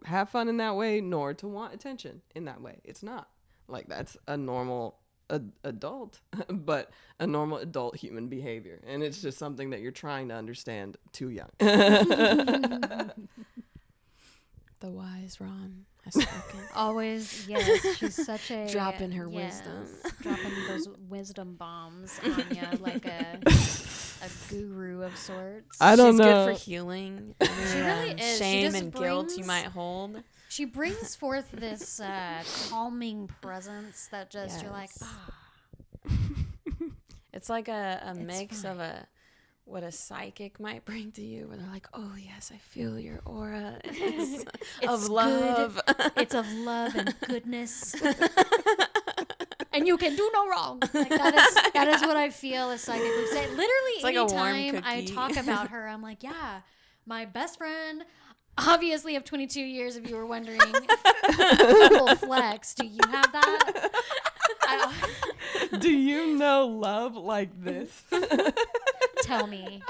have fun in that way, nor to want attention in that way. It's not like that's a normal adult, but a normal adult human behavior, and it's just something that you're trying to understand too young. the wise Ron has spoken. Always, yes. She's such a... Dropping her wisdom. Dropping those wisdom bombs on you like a guru of sorts. I don't She's know. good for healing. She really is. She Shame just and guilt you brings- might hold. She brings forth this calming presence that just, you're like, Yes. It's like a mix fine. of what a psychic might bring to you, where they're like, oh yes, I feel your aura. It's of love. It's of love and goodness. And you can do no wrong. Like that is what I feel a psychic would say. Literally, like a warm anytime I cookie. talk about her, I'm like, yeah, my best friend, obviously of 22 years, if you were wondering, full flex. Do you have that? Do you know love like this? Tell me.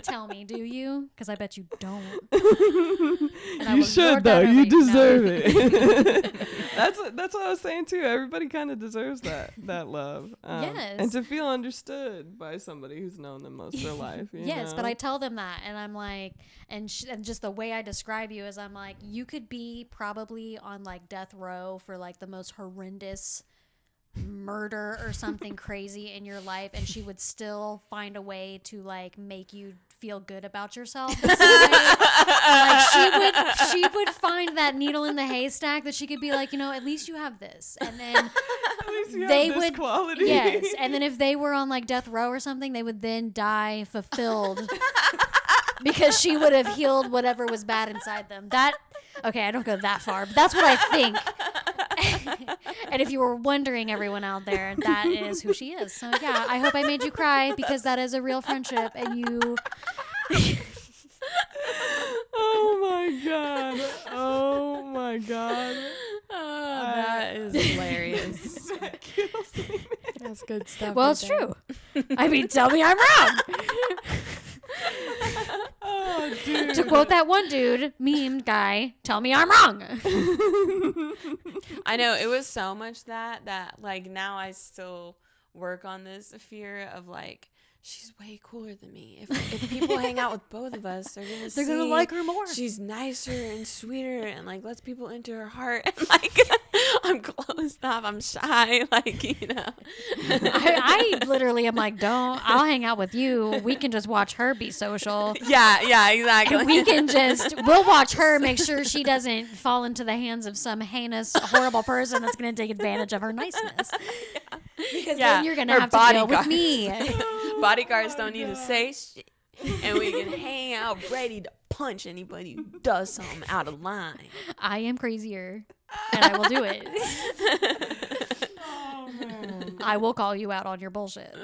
Tell me, do you? Because I bet you don't. You should though. You deserve it. That's what I was saying too. Everybody kind of deserves that love. Yes. And to feel understood by somebody who's known them most of their life. Yes, know? but I tell them that, and I'm like, and just the way I describe you is, I'm like, you could be probably on like death row for like the most horrendous murder or something crazy in your life, and she would still find a way to like make you feel good about yourself. Like she would find that needle in the haystack that she could be like, you know, at least you have this, and then At least you they have this would quality. yes, and then if they were on like death row or something, they would then die fulfilled because she would have healed whatever was bad inside them. Okay, I don't go that far, but that's what I think. And if you were wondering, everyone out there, that is who she is. So yeah, I hope I made you cry, because that is a real friendship, and you. Oh my god. Oh my god. Oh, that is hilarious. That kills me. That's good stuff. Well, it's true. I mean, tell me I'm wrong. Oh, dude. To quote that one dude, meme guy, tell me I'm wrong. I know, it was so much that like now I still work on this fear of like, she's way cooler than me. If people hang out with both of us, they're gonna like her more. She's nicer and sweeter and like lets people into her heart. And like I'm closed off. I'm shy. Like, you know. I literally am like, I'll hang out with you. We can just watch her be social. Yeah, exactly. And we'll watch her, make sure she doesn't fall into the hands of some heinous, horrible person that's going to take advantage of her niceness. Yeah. Because then you're going to Her have to deal with bodyguards. me. Bodyguards don't need to say shit. And we can hang out ready to punch anybody who does something out of line. I am crazier, and I will do it. Oh, man. I will call you out on your bullshit.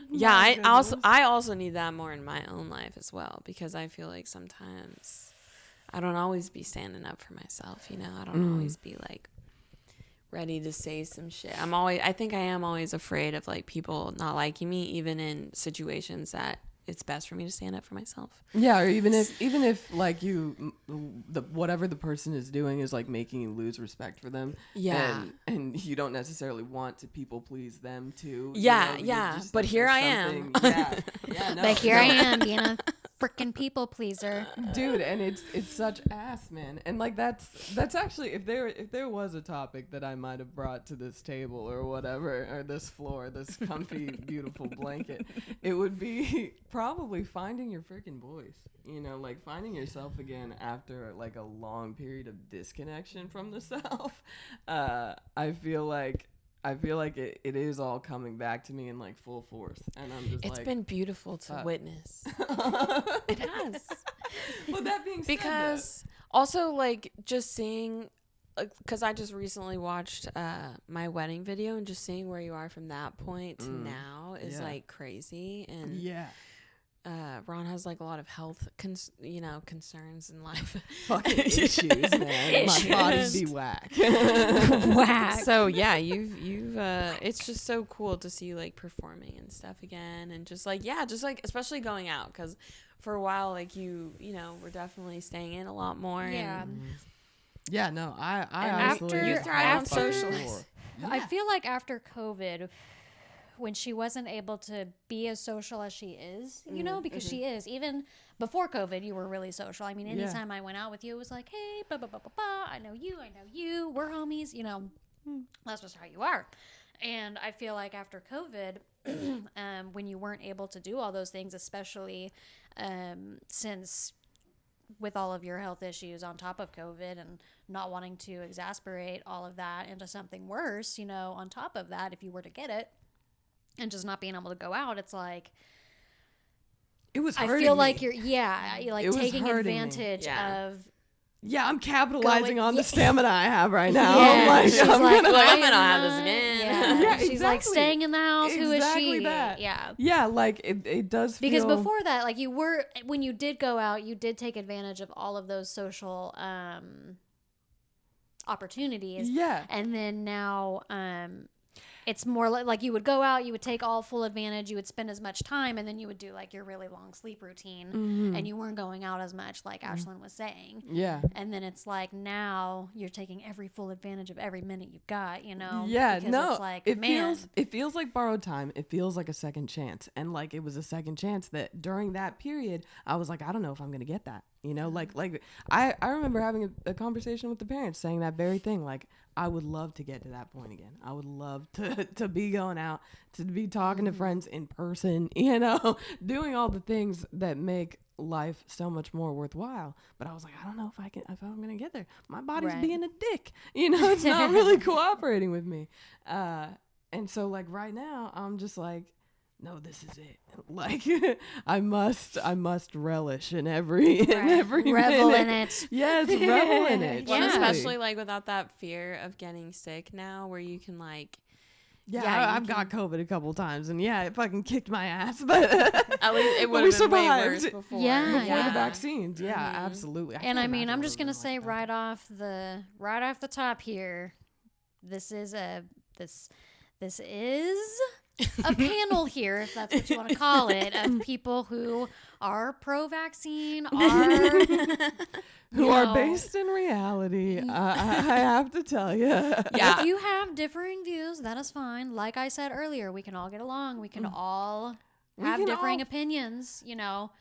Yeah, My I also need that more in my own life as well, because I feel like sometimes I don't always be standing up for myself, you know. I don't always be like ready to say some shit. I think I am always afraid of like people not liking me, even in situations that it's best for me to stand up for myself. Yeah, or even if like whatever the person is doing is like making you lose respect for them. Yeah. And you don't necessarily want to people please them too. Yeah, you know, yeah. just, But like, here there's I am. something- Yeah, no, But here no. I am being a freaking people pleaser. Dude, and it's such ass, man. And like that's actually, if there was a topic that I might have brought to this table or whatever, or this floor, this comfy beautiful blanket, it would be probably finding your freaking voice. You know, like finding yourself again after like a long period of disconnection from the self. I feel like it is all coming back to me in like full force, and I'm just It's like, been beautiful to witness. It has. Well, that being said, Because also like just seeing, because I just recently watched my wedding video, and just seeing where you are from that point to now is like crazy. And yeah. Ron has like a lot of health concerns in life. Fucking issues, man. My body's be whack. Whack. So yeah, you've it's just so cool to see you like performing and stuff again, and just like especially going out, because for a while like you know we're definitely staying in a lot more. Yeah. And Yeah, no, I after- honestly, you thrive on socialize. I feel like after COVID, when she wasn't able to be as social as she is, you know, because she is. Even before COVID, you were really social. I mean, anytime I went out with you, it was like, hey, blah, blah, blah, blah, blah. I know you, we're homies, you know, that's just how you are. And I feel like after COVID, when you weren't able to do all those things, especially since with all of your health issues on top of COVID and not wanting to exasperate all of that into something worse, you know, on top of that, if you were to get it, and just not being able to go out, it's like it was. I hurting feel me. like you're like It was taking hurting me. advantage Yeah. of. Yeah, I'm capitalizing on the yeah. stamina I have right now. Yeah, I'm like, she's I'm like, gonna, Like, I I'm gonna am have this not- again. Yeah, Yeah, she's like exactly. staying in the house. Who is Exactly she? that. Yeah. Yeah, like it does feel, Because before that, like you were, when you did go out, you did take advantage of all of those social opportunities. Yeah. And then now, it's more like you would go out, you would take all full advantage, you would spend as much time, and then you would do like your really long sleep routine, and you weren't going out as much, like Ashlyn was saying. Yeah. And then it's like now you're taking every full advantage of every minute you've got, you know? Yeah, Because no, it's like, it man, feels like borrowed time. It feels like a second chance, and like it was a second chance that during that period I was like, I don't know if I'm gonna get that, you know, like I remember having a conversation with the parents saying that very thing, like I would love to get to that point again. I would love to be going out, to be talking to friends in person, you know, doing all the things that make life so much more worthwhile. But I was like, I don't know if I'm gonna get there. My body's Right. being a dick, you know. It's not really cooperating with me. And so like right now, I'm just like, no, this is it. Like I must relish in every revel minute. in it. Yes, revel in it. Well, Yeah. truly. especially like without that fear of getting sick now, where you can like Yeah, Yeah, you I've got COVID a couple times, and yeah, it fucking kicked my ass. But at least it But would we have been way survived. worse before. Yeah, before yeah. the vaccines, yeah, absolutely. And I can't mean, imagine I'm what just it gonna would've say been like right off the top here, this is a panel here, if that's what you want to call it, of people who are pro-vaccine, who you are know, based in reality. I have to tell you. Yeah. If you have differing views, that is fine. Like I said earlier, we can all get along. We can all have can differing all- opinions, you know.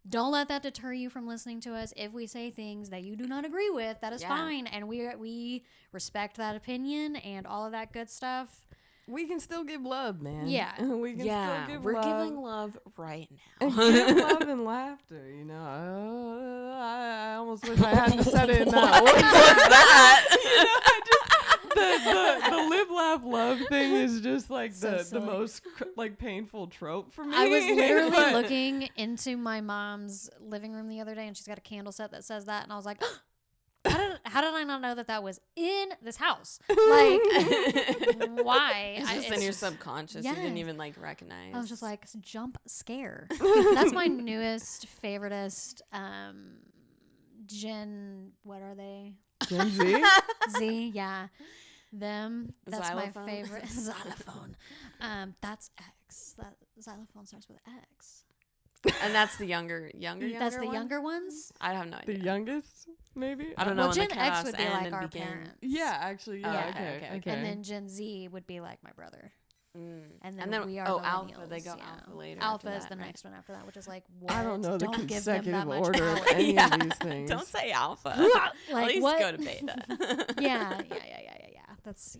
Don't let that deter you from listening to us. If we say things that you do not agree with, that is Yeah. fine. And we respect that opinion and all of that good stuff. We can still give love, man. Yeah. we can Yeah, still give we're love. giving love right now. And give love and laughter, you know. I almost wish I hadn't said it in that way. The live, laugh, love thing is just like So the silly. most like painful trope for me. I was literally But- looking into my mom's living room the other day, and she's got a candle set that says that, and I was like, how did I not know that was in this house? Like, why? It's just in it's your just- subconscious. You Yes. didn't even like recognize. I was just like, jump scare. That's my newest, favoritist, Gen, what are they? Gen Z? Z, yeah. Them. That's my Xylophone? favorite. Xylophone. That's X. That xylophone starts with X. And that's the younger That's the one? younger ones. I have no The idea. youngest, maybe. I don't know. Well, when Gen the X chaos would be end like and our begin. parents. Yeah, actually, yeah. Oh, Okay. okay. And then Gen Z would be like my brother. And then we are Alpha. They millennials, go yeah. Alpha later. Alpha after is that, the right? next one after that, which is like, what? I don't know the Don't give them that consecutive much order of power. any Yeah. of these things. Don't say alpha. At Like, least what? go to beta. yeah. That's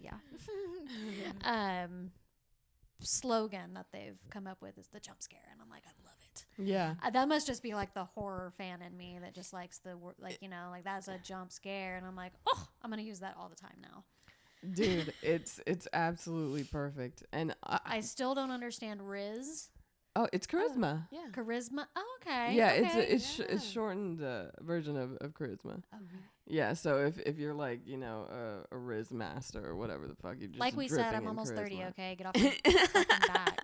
slogan that they've come up with is the jump scare, and I'm like, I love it. Yeah. That must just be like the horror fan in me that just likes the like, like that's a jump scare, and I'm like, oh, I'm gonna use that all the time now. Dude, it's absolutely perfect. And I still don't understand Riz. oh, it's charisma. Yeah. Charisma. Oh, okay. Yeah, okay. it's shortened version of charisma. Okay. Yeah, so if you're like, a Riz master or whatever the fuck, you just Like we said, dripping I'm in almost 30, charisma. okay? Get off my fucking back.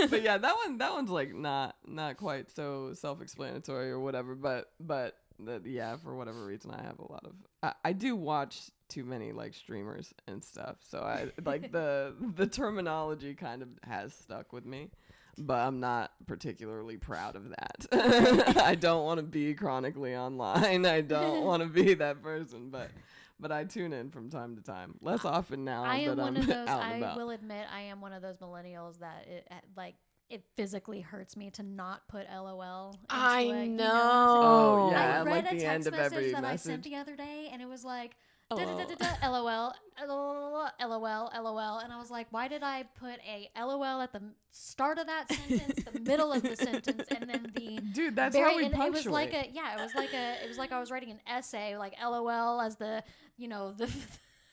But yeah, that one's like not quite so self-explanatory or whatever, but yeah, for whatever reason I have a lot of I do watch too many like streamers and stuff, so I like the terminology kind of has stuck with me, but I'm not particularly proud of that. I don't want to be chronically online. I don't want to be that person, but I tune in from time to time. Less often now I am that one I'm of those. out and I about. will admit, I am one of those millennials that it physically hurts me to not put LOL. Into I it, know. Oh, yeah. I at, read like, a the text end of message every that I sent message. the other day, and it was like, Oh. LOL, LOL, and I was like, why did I put a LOL at the start of that sentence, the middle of the sentence, and then the Dude, that's very how we end? It was like punctuate. it was like I was writing an essay, like LOL as the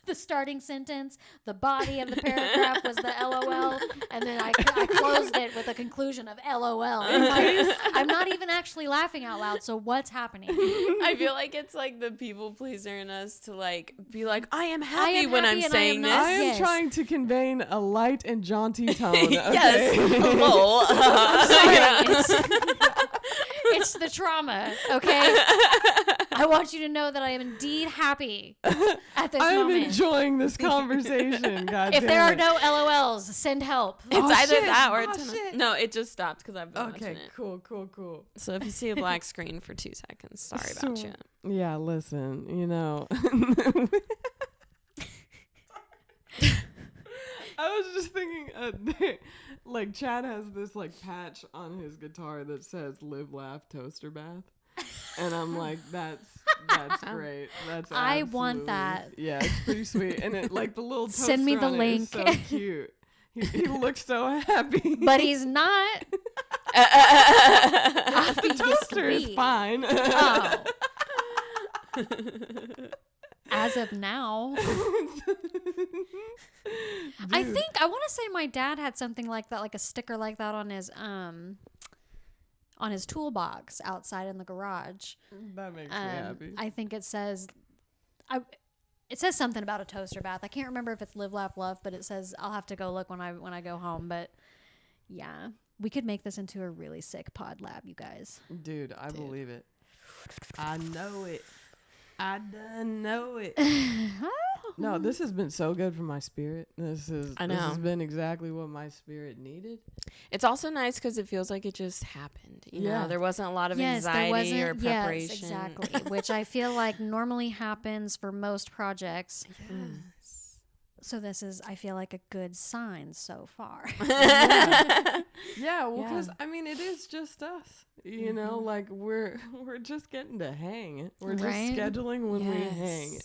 the starting sentence, the body of the paragraph was the LOL, and then I closed it with a conclusion of LOL. And I'm not even actually laughing out loud, so what's happening? I feel like it's like the people pleaser in us to like be like, I am happy when happy I'm and saying I this. am not. I am Yes. trying to convey a light and jaunty tone. Okay? Yes. Hello. It's the trauma, okay? I want you to know that I am indeed happy at this I am moment. enjoying this conversation. God If damn there are it. no LOLs, send help. It's Oh, either shit. that or Oh, it's shit. no, it just stopped because I've been watching Okay, it. cool. So if you see a black screen for 2 seconds, sorry about So- you. Yeah, listen, I was just thinking, like Chad has this like patch on his guitar that says "Live, Laugh, Toaster Bath," and I'm like, that's great. That's I want absolutely- that. Yeah, it's pretty sweet, and it like the little toaster Send me the on it is link. so cute. He looks so happy, But he's not. the toaster is fine. Oh. As of now. I Dude. think I want to say my dad had something like that, like a sticker like that on his toolbox outside in the garage. That makes me happy. I think it says it says something about a toaster bath. I can't remember if it's live, laugh, love, but it says I'll have to go look when I go home. But yeah, we could make this into a really sick pod lab, you guys. Dude, I believe it. I know it. I done know it. No, this has been so good for my spirit. This has been exactly what my spirit needed. It's also nice because it feels like it just happened. You Yeah. know, there wasn't a lot of Yes, there anxiety or wasn't. preparation. Yes, exactly. Which I feel like normally happens for most projects. So this is, I feel like, a good sign so far. Yeah, well, Yeah. because I mean, it is just us. You know, like we're just getting to hang. We're just Right? scheduling when we hang.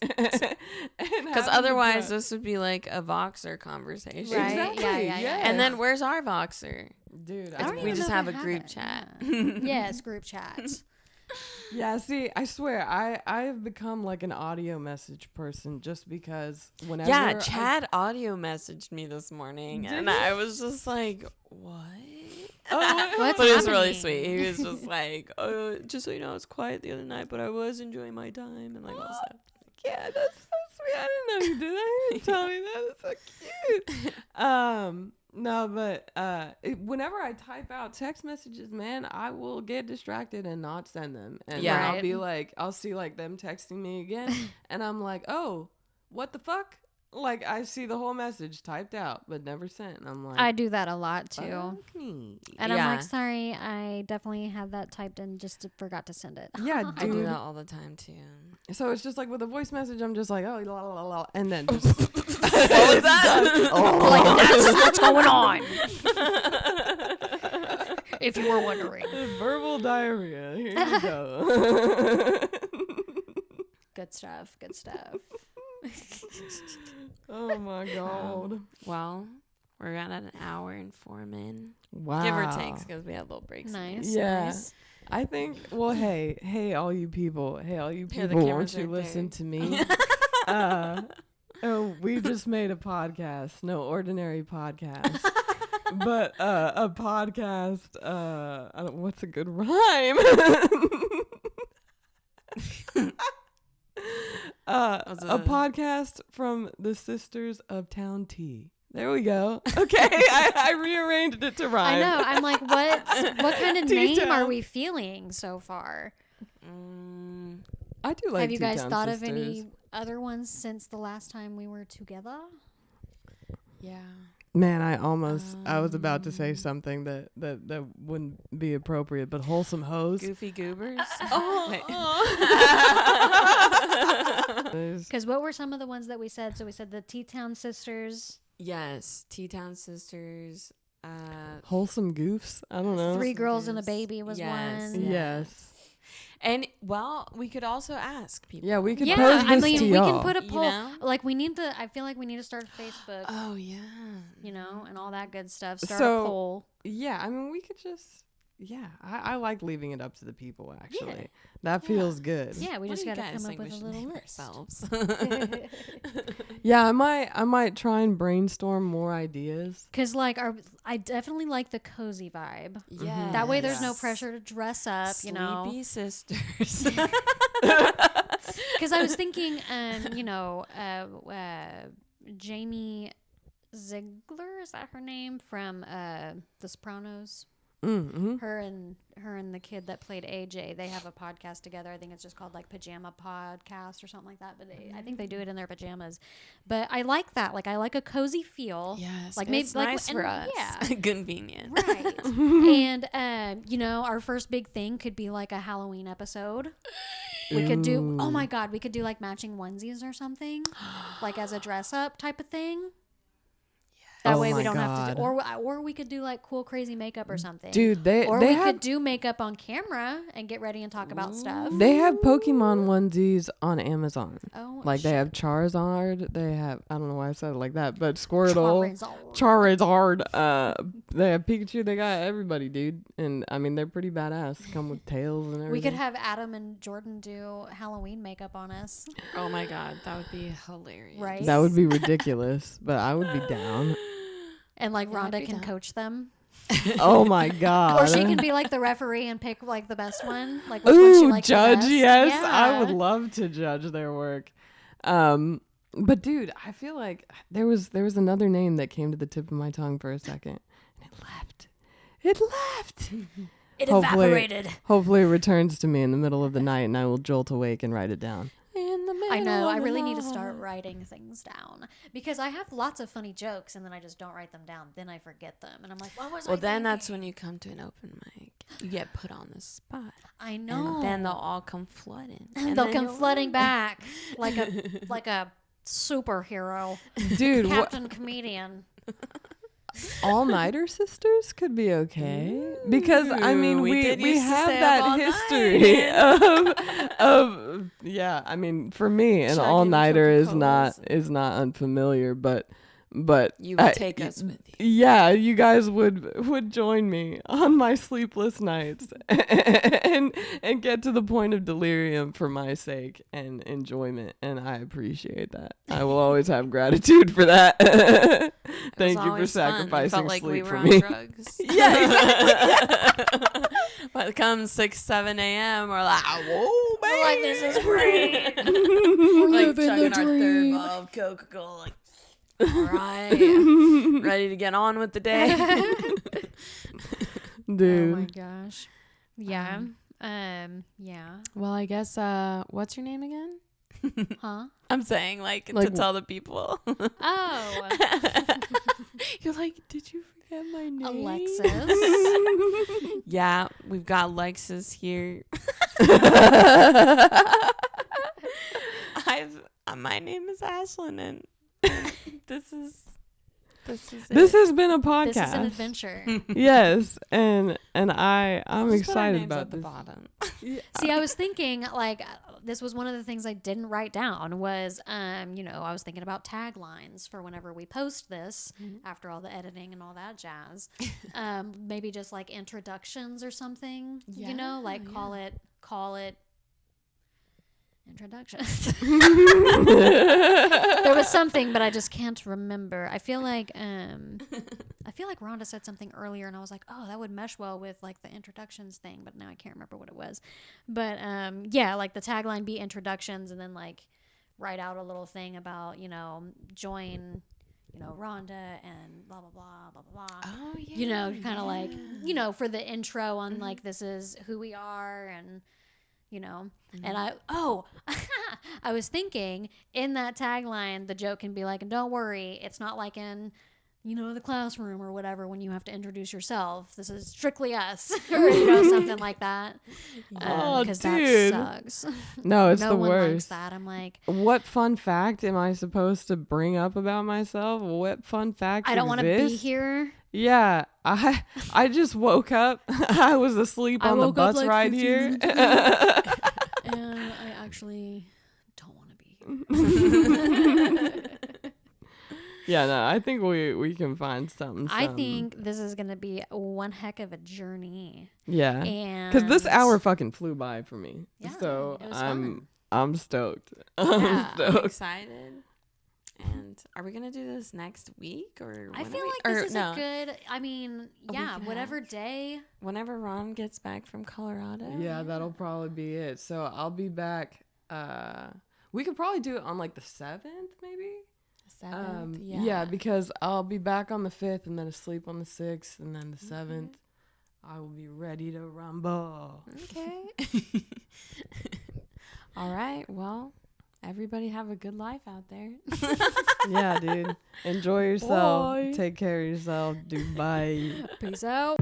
Because otherwise, this would be like a Voxer conversation. Right? Exactly, Yeah. yes. And then where's our Voxer? dude, I don't we even just know have if a I group it. chat. Yeah. Yes, group chat. Yeah, see, I swear, I have become like an audio message person just because whenever Yeah, Chad audio messaged me this morning, Did and he? I was just like, what? What's But it was really happening? sweet. He was just like, oh, just so you know, I was quiet the other night, but I was enjoying my time and like all stuff. Yeah, that's so sweet. I didn't know you did that. You didn't tell me that. It's so cute. No, but whenever I type out text messages, man, I will get distracted and not send them. And Yeah. then I'll Right. be like, I'll see like them texting me again, and I'm like, oh, what the fuck? like I see the whole message typed out but never sent. And I'm like, I do that a lot too. okay. And Yeah. I'm like, sorry, I definitely had that typed in, just forgot to send it. Yeah, I do dude. that all the time too. So it's just like with a voice message, I'm just like, oh, la, la, la, la, and then just What was that? Like, that's what's going on. If you were wondering. verbal diarrhea. Here you go. Good stuff. Good stuff. Oh my god. Well, we're at an hour and 4 minutes. Wow. Give or takes, because we had little breaks. Nice. Yeah. Nice. I think, well, hey, all you people, Yeah, the won't camera's you right listen there. to me? We just made a podcast, no ordinary podcast, but a podcast. What's a good rhyme? A podcast from the Sisters of Town Tea. There we go. Okay, I rearranged it to rhyme. I know. I'm like, what kind of name T-Town. are we feeling so far? I do like. Have you guys T-Town thought Sisters. of any other ones since the last time we were together? Yeah. Man, I was about to say something that wouldn't be appropriate, but wholesome hoes. Goofy Goobers. Because what were some of the ones that we said? So we said the T-Town Sisters, Yes. T-Town Sisters. Wholesome goofs. I don't know. Three Girls and a Goofs. Baby was Yes, one. yeah. Yes. And, well, we could also ask people. Yeah, we could Yeah, pose this I mean, to we y'all. can put a You poll. know? Like, we need to. I feel like we need to start a Facebook, Oh, yeah. you know, and all that good stuff. Start So- a poll. Yeah, I mean, we could just. Yeah, I like leaving it up to the people. Actually, Yeah. that feels good. Yeah, we What just do you got to guys come up think we with a should little name list. ourselves? Yeah, I might try and brainstorm more ideas. Because, like, I definitely like the cozy vibe. Yeah. That way, there's no pressure to dress up, you know. Sleepy Sisters. Because I was thinking, you know, Jamie Ziegler, is that her name, from The Sopranos? Mm-hmm. Her and the kid that played AJ, they have a podcast together. I think it's just called like Pajama Podcast or something like that. But I think they do it in their pajamas. But I like that. Like, I like a cozy feel. Yes. Like, Like, maybe it's like nice for us. Yeah. Convenient. Right. And you know, our first big thing could be like a Halloween episode. We could do, oh my God, we could do like matching onesies or something, like as a dress up type of thing. That Oh way we my don't have to do, God. or we could do like cool crazy makeup or something. Dude, they we have could do makeup on camera and get ready and talk about stuff. they have Pokemon onesies on Amazon. Oh, Like they shit. have Charizard. They have, I don't know why I said it like that, but Squirtle, Charizard. Charizard. They have Pikachu. They got everybody, dude. And I mean, they're pretty badass. Come with tails and everything. We could have Adam and Jordan do Halloween makeup on us. Oh, my God. That would be hilarious. Right. That would be ridiculous, but I would be down. And like Yeah, I'd Rhonda be can down. coach them. Oh my god. Or she can be like the referee and pick like the best one. Like which one she Ooh, likes the judge, best. yes. I would Yeah. love to judge their work. But dude, I feel like there was another name that came to the tip of my tongue for a second and it left. It left. It Hopefully- evaporated. Hopefully it returns to me in the middle of the night and I will jolt awake and write it down. In the I know. middle I of really the need to start night. writing things down because I have lots of funny jokes and then I just don't write them down. Then I forget them and I'm like, what was I Well, then that's thinking? when you come to an open mic. You get put on the spot. I know. And then they'll all come flooding. And And they'll then come you'll flooding win. back like a superhero, Dude, Captain Comedian. all-nighter sisters could be okay because I mean Ooh, we we did used to have stay up that all history night. of yeah, I mean for me an Chugging all-nighter is not Coca-Colas. unfamiliar, but You would take us with you. yeah, you guys would join me on my sleepless nights and get to the point of delirium for my sake and enjoyment, and I appreciate that. I will always have gratitude for that. Thank you for sacrificing Felt like sleep we for were me. on drugs. Yeah, But it comes 6, 7 a.m. We're like, whoa, man. We're like, this is great. Like living chugging the our dream. third bottle of Coca-Cola. Like, all right, ready to get on with the day. Dude. Oh my gosh. Yeah. Yeah. Well, I guess, what's your name again? Huh? I'm saying like to Like, tell the people. Oh, You're like, did you forget my name? Alexis. Yeah, we've got Lexus here. My name is Ashlyn, and this is This it. has been a podcast. This is an adventure. Yes, and I'm Just put our excited names about at the this. bottom. See, I was thinking like this was one of the things I didn't write down was I was thinking about taglines for whenever we post this after all the editing and all that jazz. Maybe just like introductions or something. Like call it introductions. There was something, but I just can't remember. I feel like Rhonda said something earlier, and I was like, oh, that would mesh well with like the introductions thing, but now I can't remember what it was. But yeah, like the tagline be introductions, and then like write out a little thing about join Rhonda and blah blah blah blah blah blah. Oh yeah. Kind of like for the intro on like this is who we are and. And I was thinking in that tagline, the joke can be like, and don't worry, it's not like in, the classroom or whatever when you have to introduce yourself. This is strictly us or, something like that. Because that sucks. No, it's no the one worst. likes that. I'm like, what fun fact am I supposed to bring up about myself? What fun fact I don't want to be exist? here. Yeah, I just woke up. I was asleep on the bus like ride 15 here. minutes ago, and I actually don't want to be here. Yeah, no, I think we can find something. I think this is going to be one heck of a journey. Yeah, And because this hour fucking flew by for me. Yeah, So it was fun. I'm stoked. Yeah. I'm I'm stoked. excited. And are we gonna do this next week or? I when feel are we- like or this is no, a good. I mean, A yeah, week and a whatever half? day. whenever Ron gets back from Colorado. Yeah, that'll probably be it. So I'll be back. We could probably do it on like the 7th, maybe. 7th. Yeah, because I'll be back on the 5th and then asleep on the 6th, and then the 7th, I will be ready to rumble. Okay. All right. Well, everybody have a good life out there. Yeah, dude. Enjoy yourself. Bye. Take care of yourself. Dude, bye. Peace out.